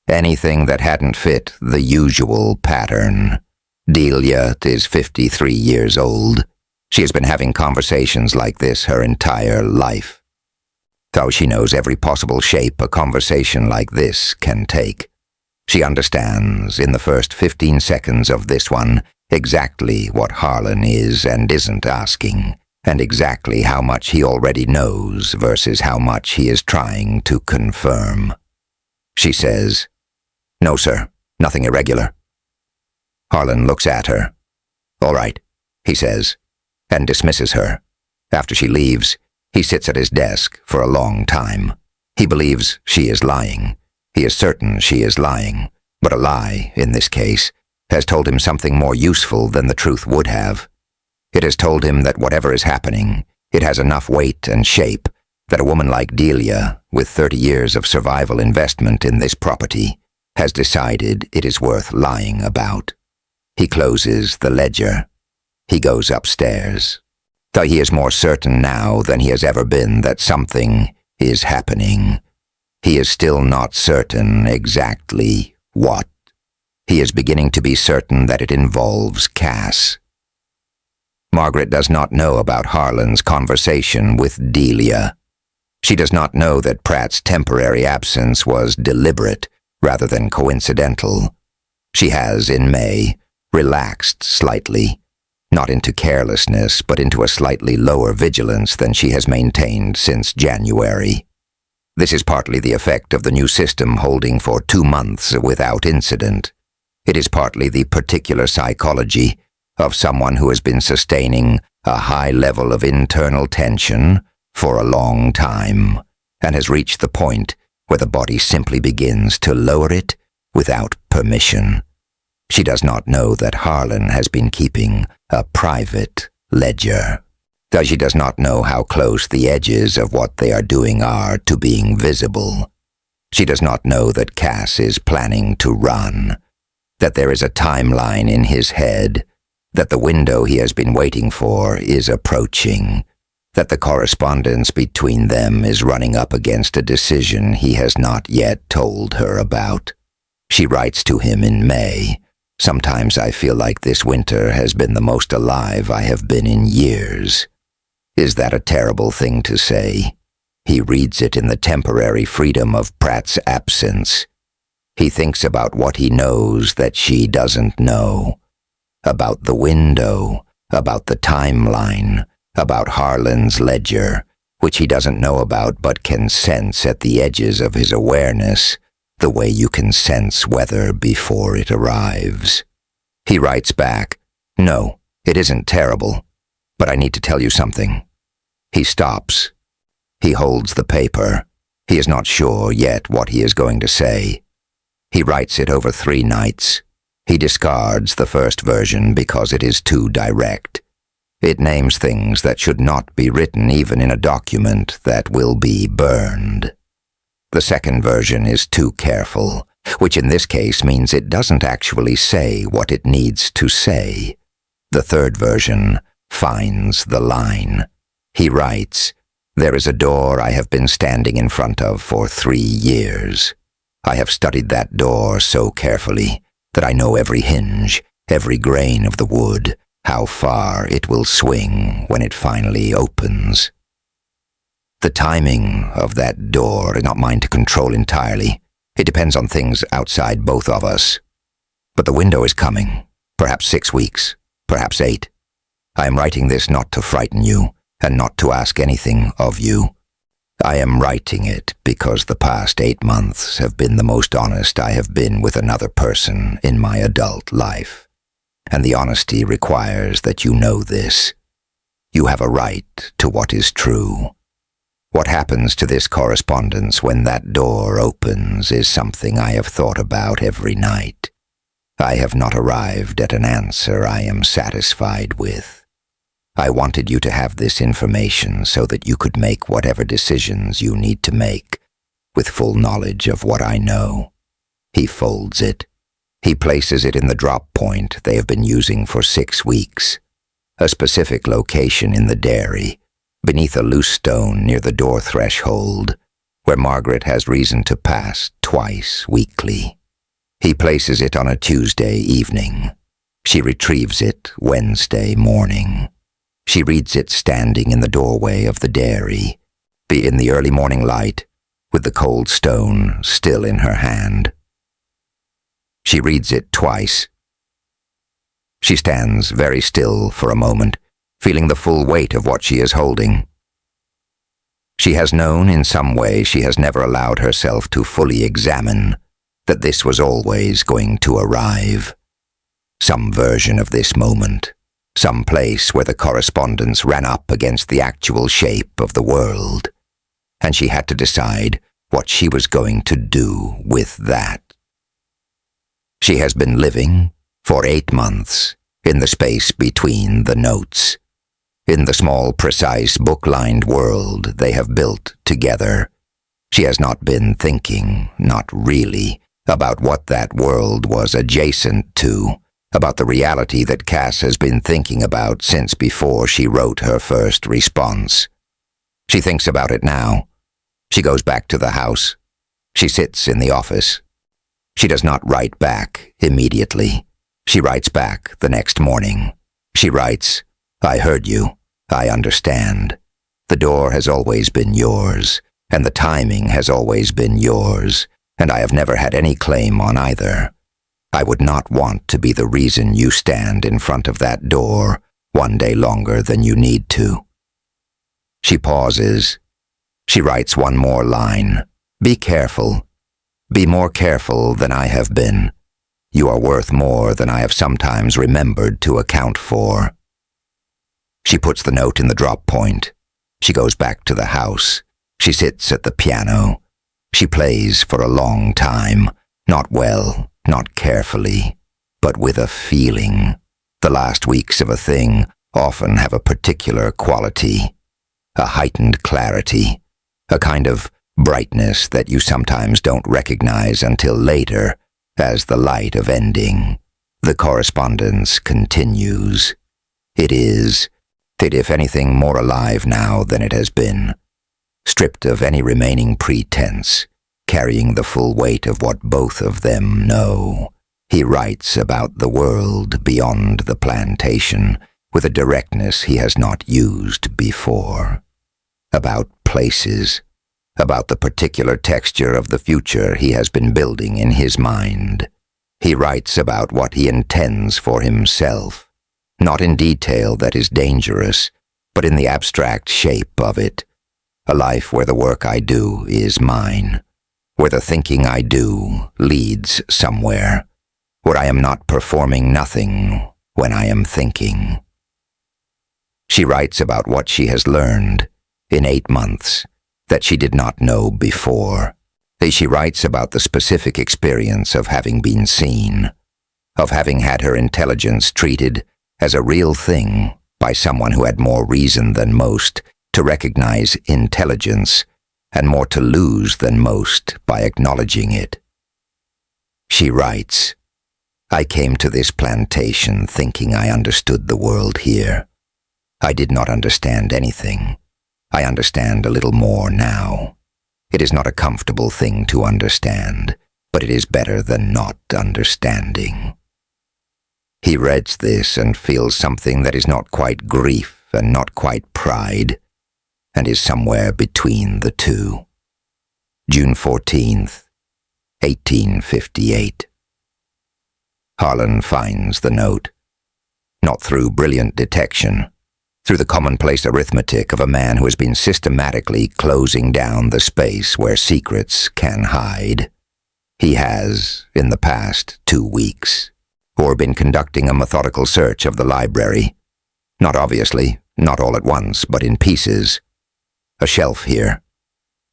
anything that hadn't fit the usual pattern. Delia is 53 years old. She has been having conversations like this her entire life. Though she knows every possible shape a conversation like this can take. She understands, in the first 15 seconds of this one, exactly what Harlan is and isn't asking, and exactly how much he already knows versus how much he is trying to confirm. She says, "No, sir, nothing irregular." Harlan looks at her. "All right," he says, and dismisses her. After she leaves, he sits at his desk for a long time. He believes she is lying. He is certain she is lying, but a lie, in this case, has told him something more useful than the truth would have. It has told him that whatever is happening, it has enough weight and shape that a woman like Delia, with 30 years of survival investment in this property, has decided it is worth lying about. He closes the ledger. He goes upstairs. Though he is more certain now than he has ever been that something is happening, he is still not certain exactly what. He is beginning to be certain that it involves Cass. Margaret does not know about Harlan's conversation with Delia. She does not know that Pratt's temporary absence was deliberate rather than coincidental. She has, in May, relaxed slightly, not into carelessness, but into a slightly lower vigilance than she has maintained since January. This is partly the effect of the new system holding for 2 months without incident. It is partly the particular psychology of someone who has been sustaining a high level of internal tension for a long time and has reached the point where the body simply begins to lower it without permission. She does not know that Harlan has been keeping a private ledger. She does not know how close the edges of what they are doing are to being visible. She does not know that Cass is planning to run, that there is a timeline in his head, that the window he has been waiting for is approaching, that the correspondence between them is running up against a decision he has not yet told her about. She writes to him in May. Sometimes I feel like this winter has been the most alive I have been in years. Is that a terrible thing to say? He reads it in the temporary freedom of Pratt's absence. He thinks about what he knows that she doesn't know. About the window, about the timeline, about Harlan's ledger, which he doesn't know about but can sense at the edges of his awareness, the way you can sense weather before it arrives. He writes back, "No, it isn't terrible, but I need to tell you something." He stops. He holds the paper. He is not sure yet what he is going to say. He writes it over 3 nights. He discards the first version because it is too direct. It names things that should not be written even in a document that will be burned. The second version is too careful, which in this case means it doesn't actually say what it needs to say. The third version finds the line. He writes, "There is a door I have been standing in front of for 3 years. I have studied that door so carefully that I know every hinge, every grain of the wood, how far it will swing when it finally opens. The timing of that door is not mine to control entirely. It depends on things outside both of us. But the window is coming, perhaps 6 weeks, perhaps 8. I am writing this not to frighten you, and not to ask anything of you. I am writing it because the past 8 months have been the most honest I have been with another person in my adult life. And the honesty requires that you know this. You have a right to what is true. What happens to this correspondence when that door opens is something I have thought about every night. I have not arrived at an answer I am satisfied with. I wanted you to have this information so that you could make whatever decisions you need to make, with full knowledge of what I know." He folds it. He places it in the drop point they have been using for 6 weeks, a specific location in the dairy, beneath a loose stone near the door threshold, where Margaret has reason to pass twice weekly. He places it on a Tuesday evening. She retrieves it Wednesday morning. She reads it standing in the doorway of the dairy, in the early morning light, with the cold stone still in her hand. She reads it twice. She stands very still for a moment, feeling the full weight of what she is holding. She has known in some way she has never allowed herself to fully examine that this was always going to arrive. Some version of this moment. Some place where the correspondence ran up against the actual shape of the world, and she had to decide what she was going to do with that. She has been living, for 8 months, in the space between the notes, in the small, precise, book-lined world they have built together. She has not been thinking, not really, about what that world was adjacent to, about the reality that Cass has been thinking about since before she wrote her first response. She thinks about it now. She goes back to the house. She sits in the office. She does not write back immediately. She writes back the next morning. She writes, "I heard you. I understand. The door has always been yours. and the timing has always been yours, and I have never had any claim on either. I would not want to be the reason you stand in front of that door one day longer than you need to." She pauses. She writes one more line. "Be careful. Be more careful than I have been. You are worth more than I have sometimes remembered to account for." She puts the note in the drop point. She goes back to the house. She sits at the piano. She plays for a long time, not well, not carefully, but with a feeling. The last weeks of a thing often have a particular quality, a heightened clarity, a kind of brightness that you sometimes don't recognize until later as the light of ending. The correspondence continues. It is, if anything, more alive now than it has been, stripped of any remaining pretense, carrying the full weight of what both of them know. He writes about the world beyond the plantation with a directness he has not used before. About places, about the particular texture of the future he has been building in his mind. He writes about what he intends for himself, not in detail that is dangerous, but in the abstract shape of it. A life where the work I do is mine, where the thinking I do leads somewhere, where I am not performing nothing when I am thinking. She writes about what she has learned in 8 months that she did not know before. She writes about the specific experience of having been seen, of having had her intelligence treated as a real thing by someone who had more reason than most to recognize intelligence and more to lose than most by acknowledging it. She writes, "I came to this plantation thinking I understood the world here. I did not understand anything. I understand a little more now. It is not a comfortable thing to understand, but it is better than not understanding." He reads this and feels something that is not quite grief and not quite pride, and is somewhere between the two. June 14th, 1858. Harlan finds the note, not through brilliant detection, through the commonplace arithmetic of a man who has been systematically closing down the space where secrets can hide. He has, in the past 2 weeks, or been conducting a methodical search of the library, not obviously, not all at once, but in pieces. A shelf here,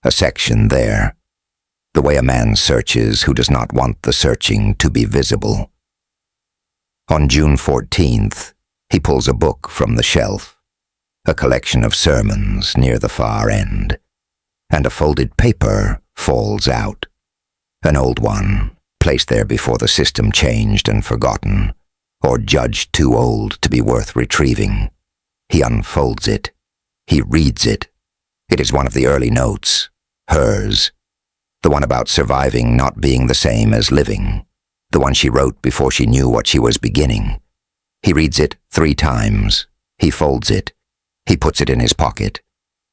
a section there, the way a man searches who does not want the searching to be visible. On June 14th, he pulls a book from the shelf, a collection of sermons near the far end, and a folded paper falls out, an old one, placed there before the system changed and forgotten, or judged too old to be worth retrieving. He unfolds it. He reads it. It is one of the early notes, hers, the one about surviving not being the same as living, the one she wrote before she knew what she was beginning. He reads it 3 times. He folds it. He puts it in his pocket.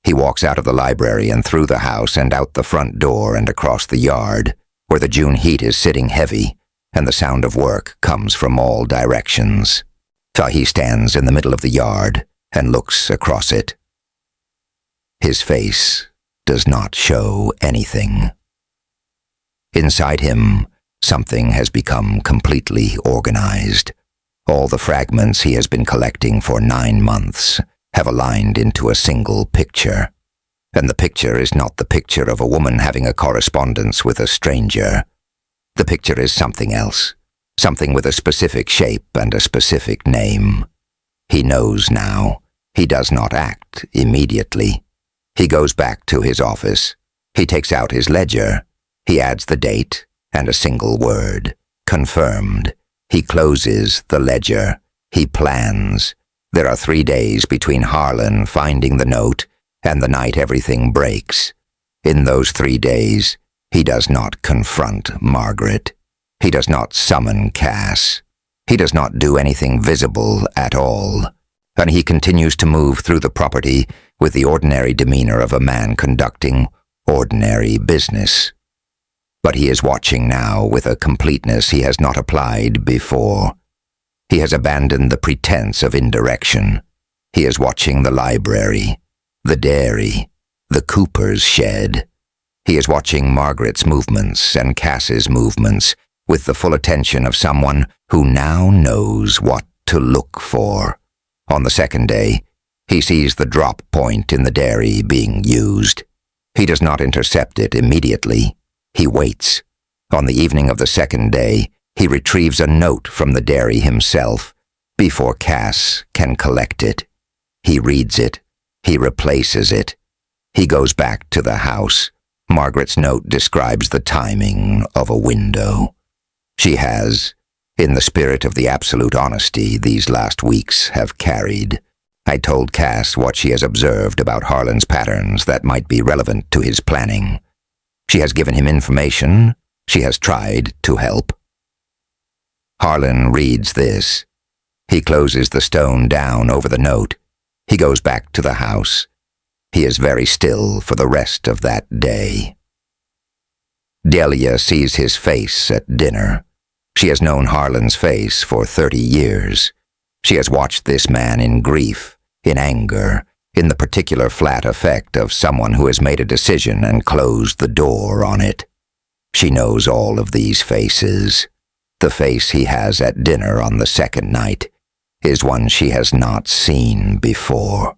He walks out of the library and through the house and out the front door and across the yard, where the June heat is sitting heavy, and the sound of work comes from all directions. He stands in the middle of the yard and looks across it. His face does not show anything. Inside him, something has become completely organized. All the fragments he has been collecting for 9 months have aligned into a single picture. And the picture is not the picture of a woman having a correspondence with a stranger. The picture is something else, something with a specific shape and a specific name. He knows now. He does not act immediately. He goes back to his office. He takes out his ledger. He adds the date and a single word, confirmed. He closes the ledger. He plans. There are 3 days between Harlan finding the note and the night everything breaks. In those 3 days, he does not confront Margaret. He does not summon Cass. He does not do anything visible at all. And he continues to move through the property with the ordinary demeanor of a man conducting ordinary business. But he is watching now with a completeness he has not applied before. He has abandoned the pretense of indirection. He is watching the library, the dairy, the cooper's shed. He is watching Margaret's movements and Cass's movements with the full attention of someone who now knows what to look for. On the second day, he sees the drop point in the dairy being used. He does not intercept it immediately. He waits. On the evening of the second day, he retrieves a note from the dairy himself before Cass can collect it. He reads it. He replaces it. He goes back to the house. Margaret's note describes the timing of a window. She has, in the spirit of the absolute honesty these last weeks have carried, I told Cass what she has observed about Harlan's patterns that might be relevant to his planning. She has given him information. She has tried to help. Harlan reads this. He closes the stone down over the note. He goes back to the house. He is very still for the rest of that day. Delia sees his face at dinner. She has known Harlan's face for 30 years. She has watched this man in grief, in anger, in the particular flat effect of someone who has made a decision and closed the door on it. She knows all of these faces. The face he has at dinner on the second night is one she has not seen before,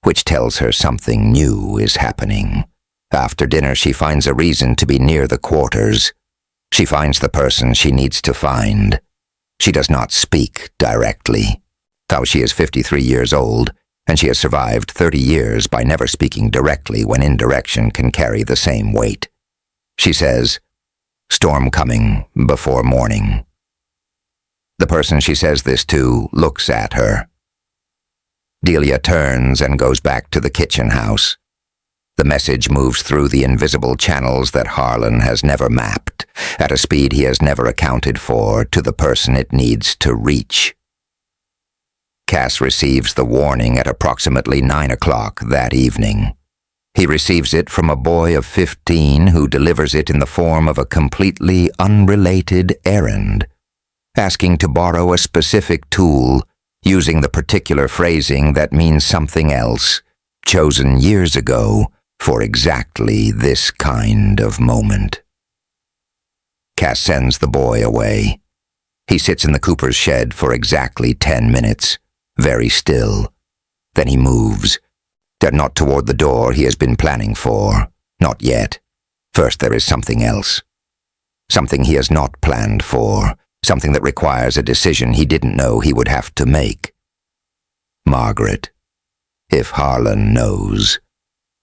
which tells her something new is happening. After dinner, she finds a reason to be near the quarters. She finds the person she needs to find. She does not speak directly. Though she is 53 years old, and she has survived 30 years by never speaking directly when indirection can carry the same weight. She says, "Storm coming before morning." The person she says this to looks at her. Delia turns and goes back to the kitchen house. The message moves through the invisible channels that Harlan has never mapped, at a speed he has never accounted for, to the person it needs to reach. Cass receives the warning at approximately 9 o'clock that evening. He receives it from a boy of 15 who delivers it in the form of a completely unrelated errand, asking to borrow a specific tool, using the particular phrasing that means something else, chosen years ago for exactly this kind of moment. Cass sends the boy away. He sits in the cooper's shed for exactly 10 minutes, very still. Then he moves. Not toward the door he has been planning for. Not yet. First there is something else. Something he has not planned for. Something that requires a decision he didn't know he would have to make. Margaret. If Harlan knows.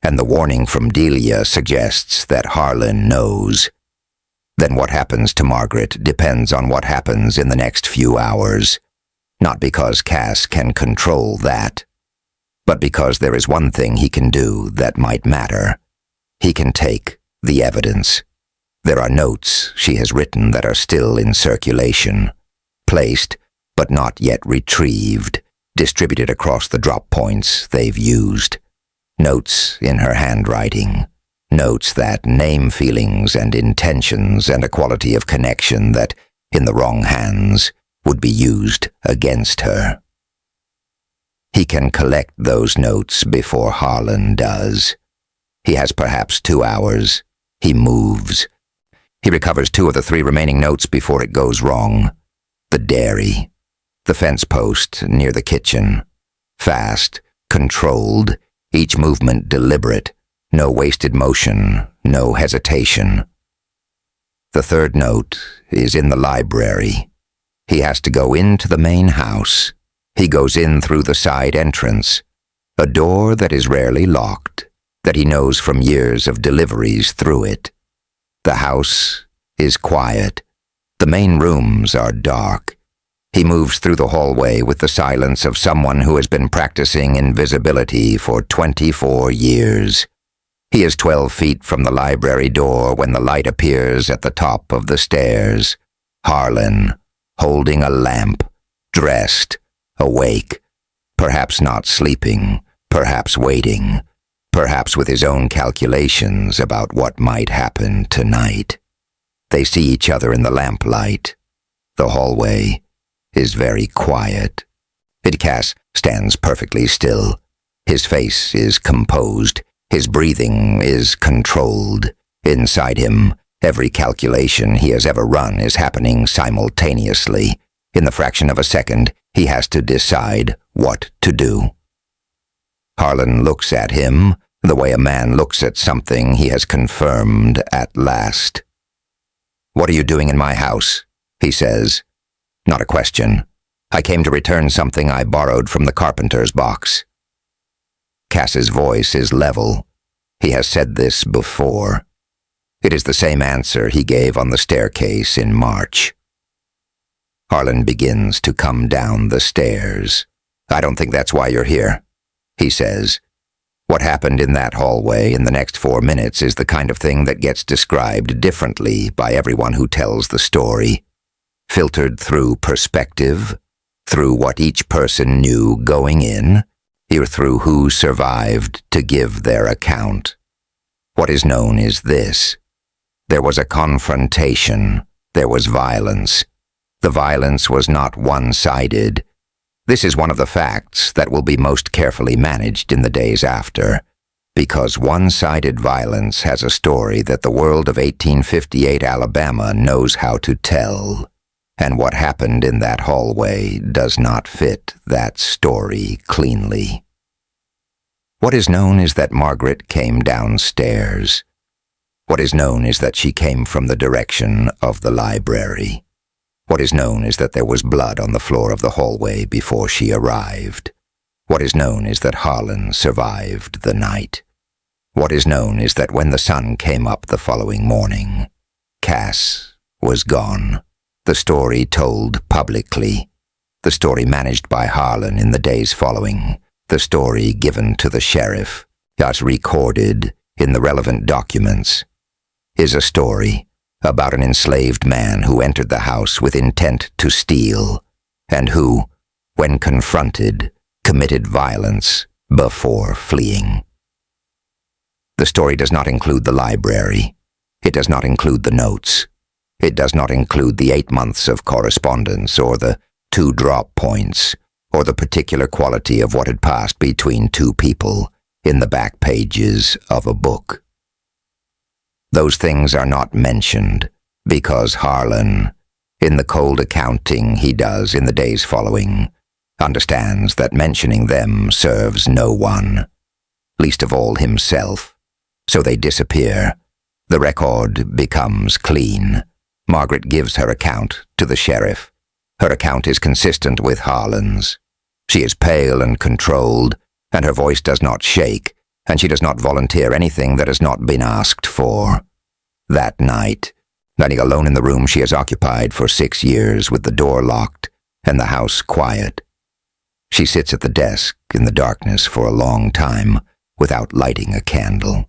And the warning from Delia suggests that Harlan knows. Then what happens to Margaret depends on what happens in the next few hours. Not because Cass can control that, but because there is one thing he can do that might matter. He can take the evidence. There are notes she has written that are still in circulation, placed but not yet retrieved, distributed across the drop points they've used. Notes in her handwriting. Notes that name feelings and intentions and a quality of connection that, in the wrong hands, would be used against her. He can collect those notes before Harlan does. He has perhaps 2 hours. He moves. He recovers 2 of the 3 remaining notes before it goes wrong. The dairy. The fence post near the kitchen. Fast, controlled, each movement deliberate. No wasted motion, no hesitation. The third note is in the library. He has to go into the main house. He goes in through the side entrance, a door that is rarely locked, that he knows from years of deliveries through it. The house is quiet. The main rooms are dark. He moves through the hallway with the silence of someone who has been practicing invisibility for 24 years. He is 12 feet from the library door when the light appears at the top of the stairs. Harlan, holding a lamp, dressed, awake, perhaps not sleeping, perhaps waiting, perhaps with his own calculations about what might happen tonight. They see each other in the lamplight. The hallway is very quiet. Cass stands perfectly still. His face is composed. His breathing is controlled. Inside him, every calculation he has ever run is happening simultaneously. In the fraction of a second, he has to decide what to do. Harlan looks at him the way a man looks at something he has confirmed at last. "What are you doing in my house?" he says. "Not a question. I came to return something I borrowed from the carpenter's box." Cass's voice is level. He has said this before. It is the same answer he gave on the staircase in March. Harlan begins to come down the stairs. "I don't think that's why you're here," he says. What happened in that hallway in the next 4 minutes is the kind of thing that gets described differently by everyone who tells the story, filtered through perspective, through what each person knew going in, or through who survived to give their account. What is known is this: there was a confrontation, there was violence. The violence was not one-sided. This is one of the facts that will be most carefully managed in the days after, because one-sided violence has a story that the world of 1858 Alabama knows how to tell, and what happened in that hallway does not fit that story cleanly. What is known is that Margaret came downstairs. What is known is that she came from the direction of the library. What is known is that there was blood on the floor of the hallway before she arrived. What is known is that Harlan survived the night. What is known is that when the sun came up the following morning, Cass was gone. The story told publicly. The story managed by Harlan in the days following. The story given to the sheriff, as recorded in the relevant documents, is a story about an enslaved man who entered the house with intent to steal, and who, when confronted, committed violence before fleeing. The story does not include the library. It does not include the notes. It does not include the 8 months of correspondence, or the 2 drop points, or the particular quality of what had passed between 2 people in the back pages of a book. Those things are not mentioned because Harlan, in the cold accounting he does in the days following, understands that mentioning them serves no one, least of all himself. So they disappear. The record becomes clean. Margaret gives her account to the sheriff. Her account is consistent with Harlan's. She is pale and controlled, and her voice does not shake, and she does not volunteer anything that has not been asked for. That night, lying alone in the room she has occupied for 6 years with the door locked and the house quiet, she sits at the desk in the darkness for a long time without lighting a candle.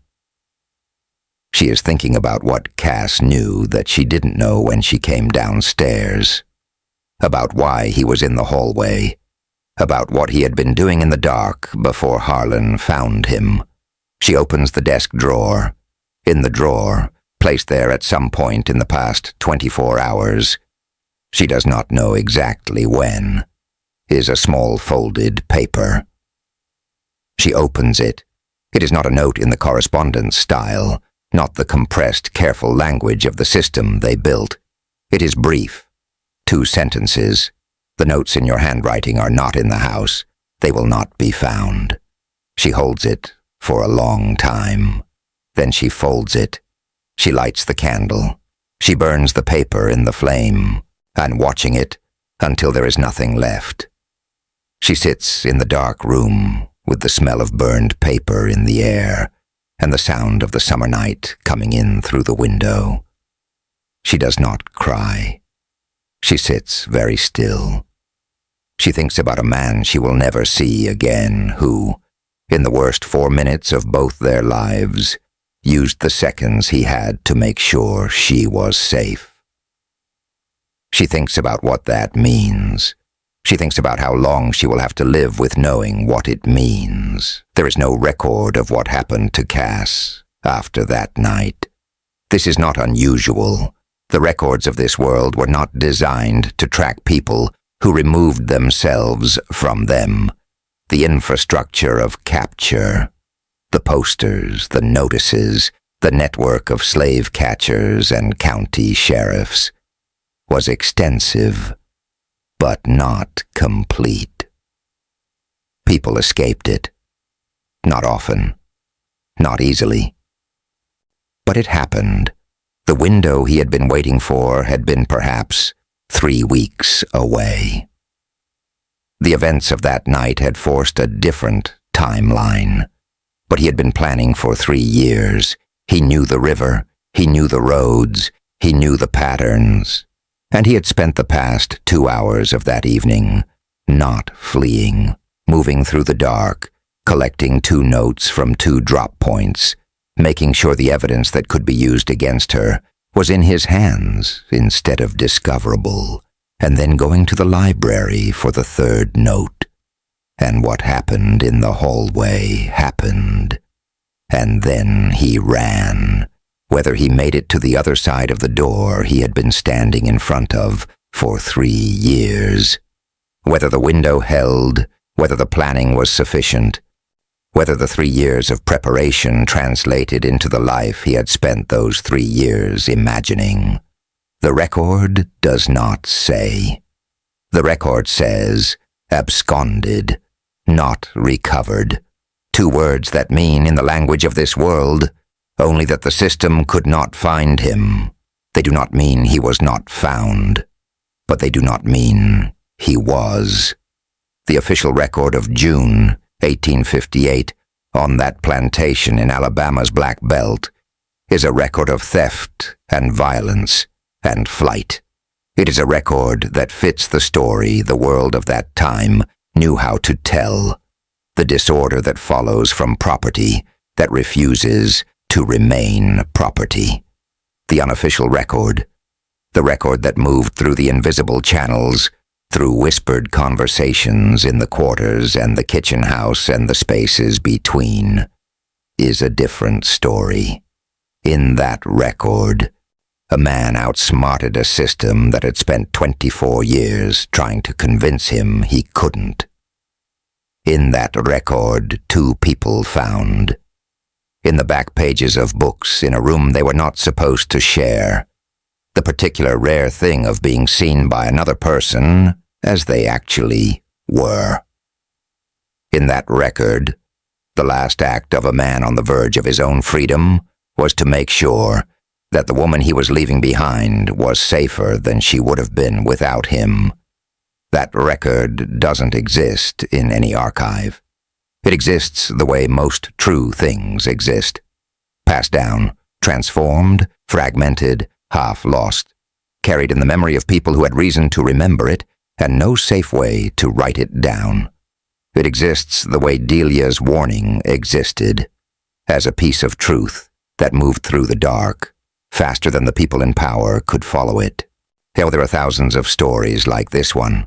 She is thinking about what Cass knew that she didn't know when she came downstairs, about why he was in the hallway, about what he had been doing in the dark before Harlan found him. She opens the desk drawer. In the drawer, placed there at some point in the past 24 hours, she does not know exactly when, is a small folded paper. She opens it. It is not a note in the correspondence style, not the compressed, careful language of the system they built. It is brief. 2 sentences. The notes in your handwriting are not in the house. They will not be found. She holds it for a long time. Then she folds it. She lights the candle. She burns the paper in the flame, and watching it until there is nothing left. She sits in the dark room with the smell of burned paper in the air and the sound of the summer night coming in through the window. She does not cry. She sits very still. She thinks about a man she will never see again who, in the worst 4 minutes of both their lives, used the seconds he had to make sure she was safe. She thinks about what that means. She thinks about how long she will have to live with knowing what it means. There is no record of what happened to Cass after that night. This is not unusual. The records of this world were not designed to track people who removed themselves from them. The infrastructure of capture, the posters, the notices, the network of slave catchers and county sheriffs, was extensive, but not complete. People escaped it. Not often. Not easily. But it happened. The window he had been waiting for had been perhaps 3 weeks away. The events of that night had forced a different timeline. But he had been planning for 3 years. He knew the river. He knew the roads. He knew the patterns. And he had spent the past 2 hours of that evening not fleeing, moving through the dark, collecting 2 notes from 2 drop points, making sure the evidence that could be used against her was in his hands instead of discoverable, and then going to the library for the 3rd note. And what happened in the hallway happened. And then he ran. Whether he made it to the other side of the door he had been standing in front of for 3 years. Whether the window held, whether the planning was sufficient, whether the 3 years of preparation translated into the life he had spent those 3 years imagining. The record does not say. The record says, absconded, not recovered. 2 words that mean, in the language of this world, only that the system could not find him. They do not mean he was not found, but they do not mean he was. The official record of June 1858 on that plantation in Alabama's Black Belt is a record of theft and violence and flight. It is a record that fits the story the world of that time knew how to tell, the disorder that follows from property that refuses to remain property. The unofficial record, the record that moved through the invisible channels, through whispered conversations in the quarters and the kitchen house and the spaces between, is a different story. In that record, a man outsmarted a system that had spent 24 years trying to convince him he couldn't. In that record, 2 people found. In the back pages of books in a room they were not supposed to share. The particular rare thing of being seen by another person as they actually were. In that record, the last act of a man on the verge of his own freedom was to make sure that the woman he was leaving behind was safer than she would have been without him. That record doesn't exist in any archive. It exists the way most true things exist. Passed down, transformed, fragmented, half lost, carried in the memory of people who had reason to remember it and no safe way to write it down. It exists the way Delia's warning existed, as a piece of truth that moved through the dark, faster than the people in power could follow it. Hell, there are thousands of stories like this one.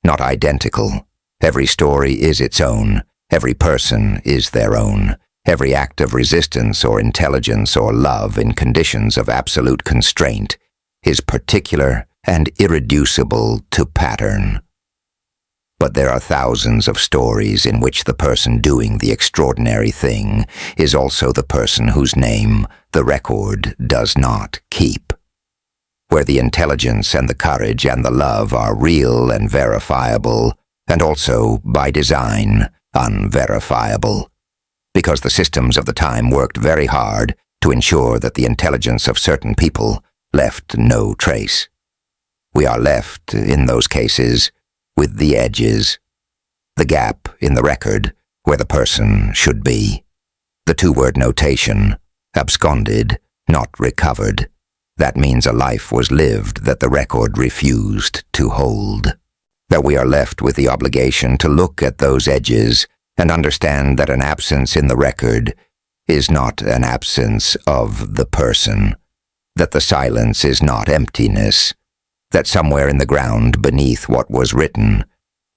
Not identical. Every story is its own. Every person is their own. Every act of resistance or intelligence or love in conditions of absolute constraint is particular and irreducible to pattern. But there are thousands of stories in which the person doing the extraordinary thing is also the person whose name the record does not keep. Where the intelligence and the courage and the love are real and verifiable, and also, by design, unverifiable, because the systems of the time worked very hard to ensure that the intelligence of certain people left no trace. We are left, in those cases, with the edges, the gap in the record where the person should be, the 2-word notation, absconded, not recovered. That means a life was lived that the record refused to hold. That we are left with the obligation to look at those edges and understand that an absence in the record is not an absence of the person, that the silence is not emptiness, that somewhere in the ground beneath what was written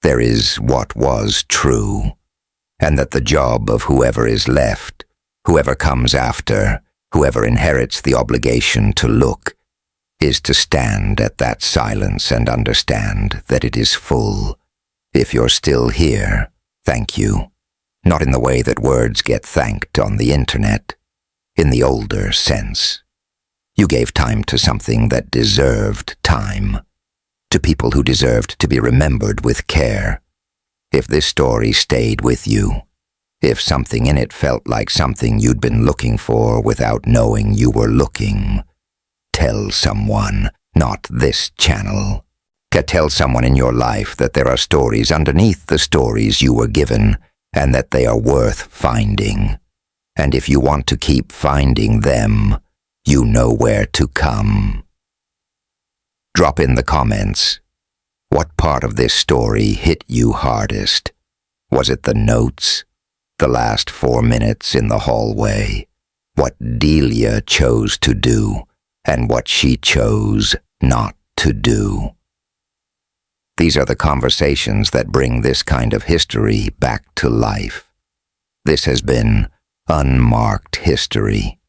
There is what was true, and that the job of whoever is left, whoever comes after, whoever inherits the obligation to look, is to stand at that silence and understand that it is full. If you're still here, thank you. Not in the way that words get thanked on the internet, in the older sense. You gave time to something that deserved time, to people who deserved to be remembered with care. If this story stayed with you, if something in it felt like something you'd been looking for without knowing you were looking, tell someone, not this channel. Tell someone in your life that there are stories underneath the stories you were given, and that they are worth finding. And if you want to keep finding them, you know where to come. Drop in the comments. What part of this story hit you hardest? Was it the notes? The last 4 minutes in the hallway? What Delia chose to do, and what she chose not to do? These are the conversations that bring this kind of history back to life. This has been Unmarked History.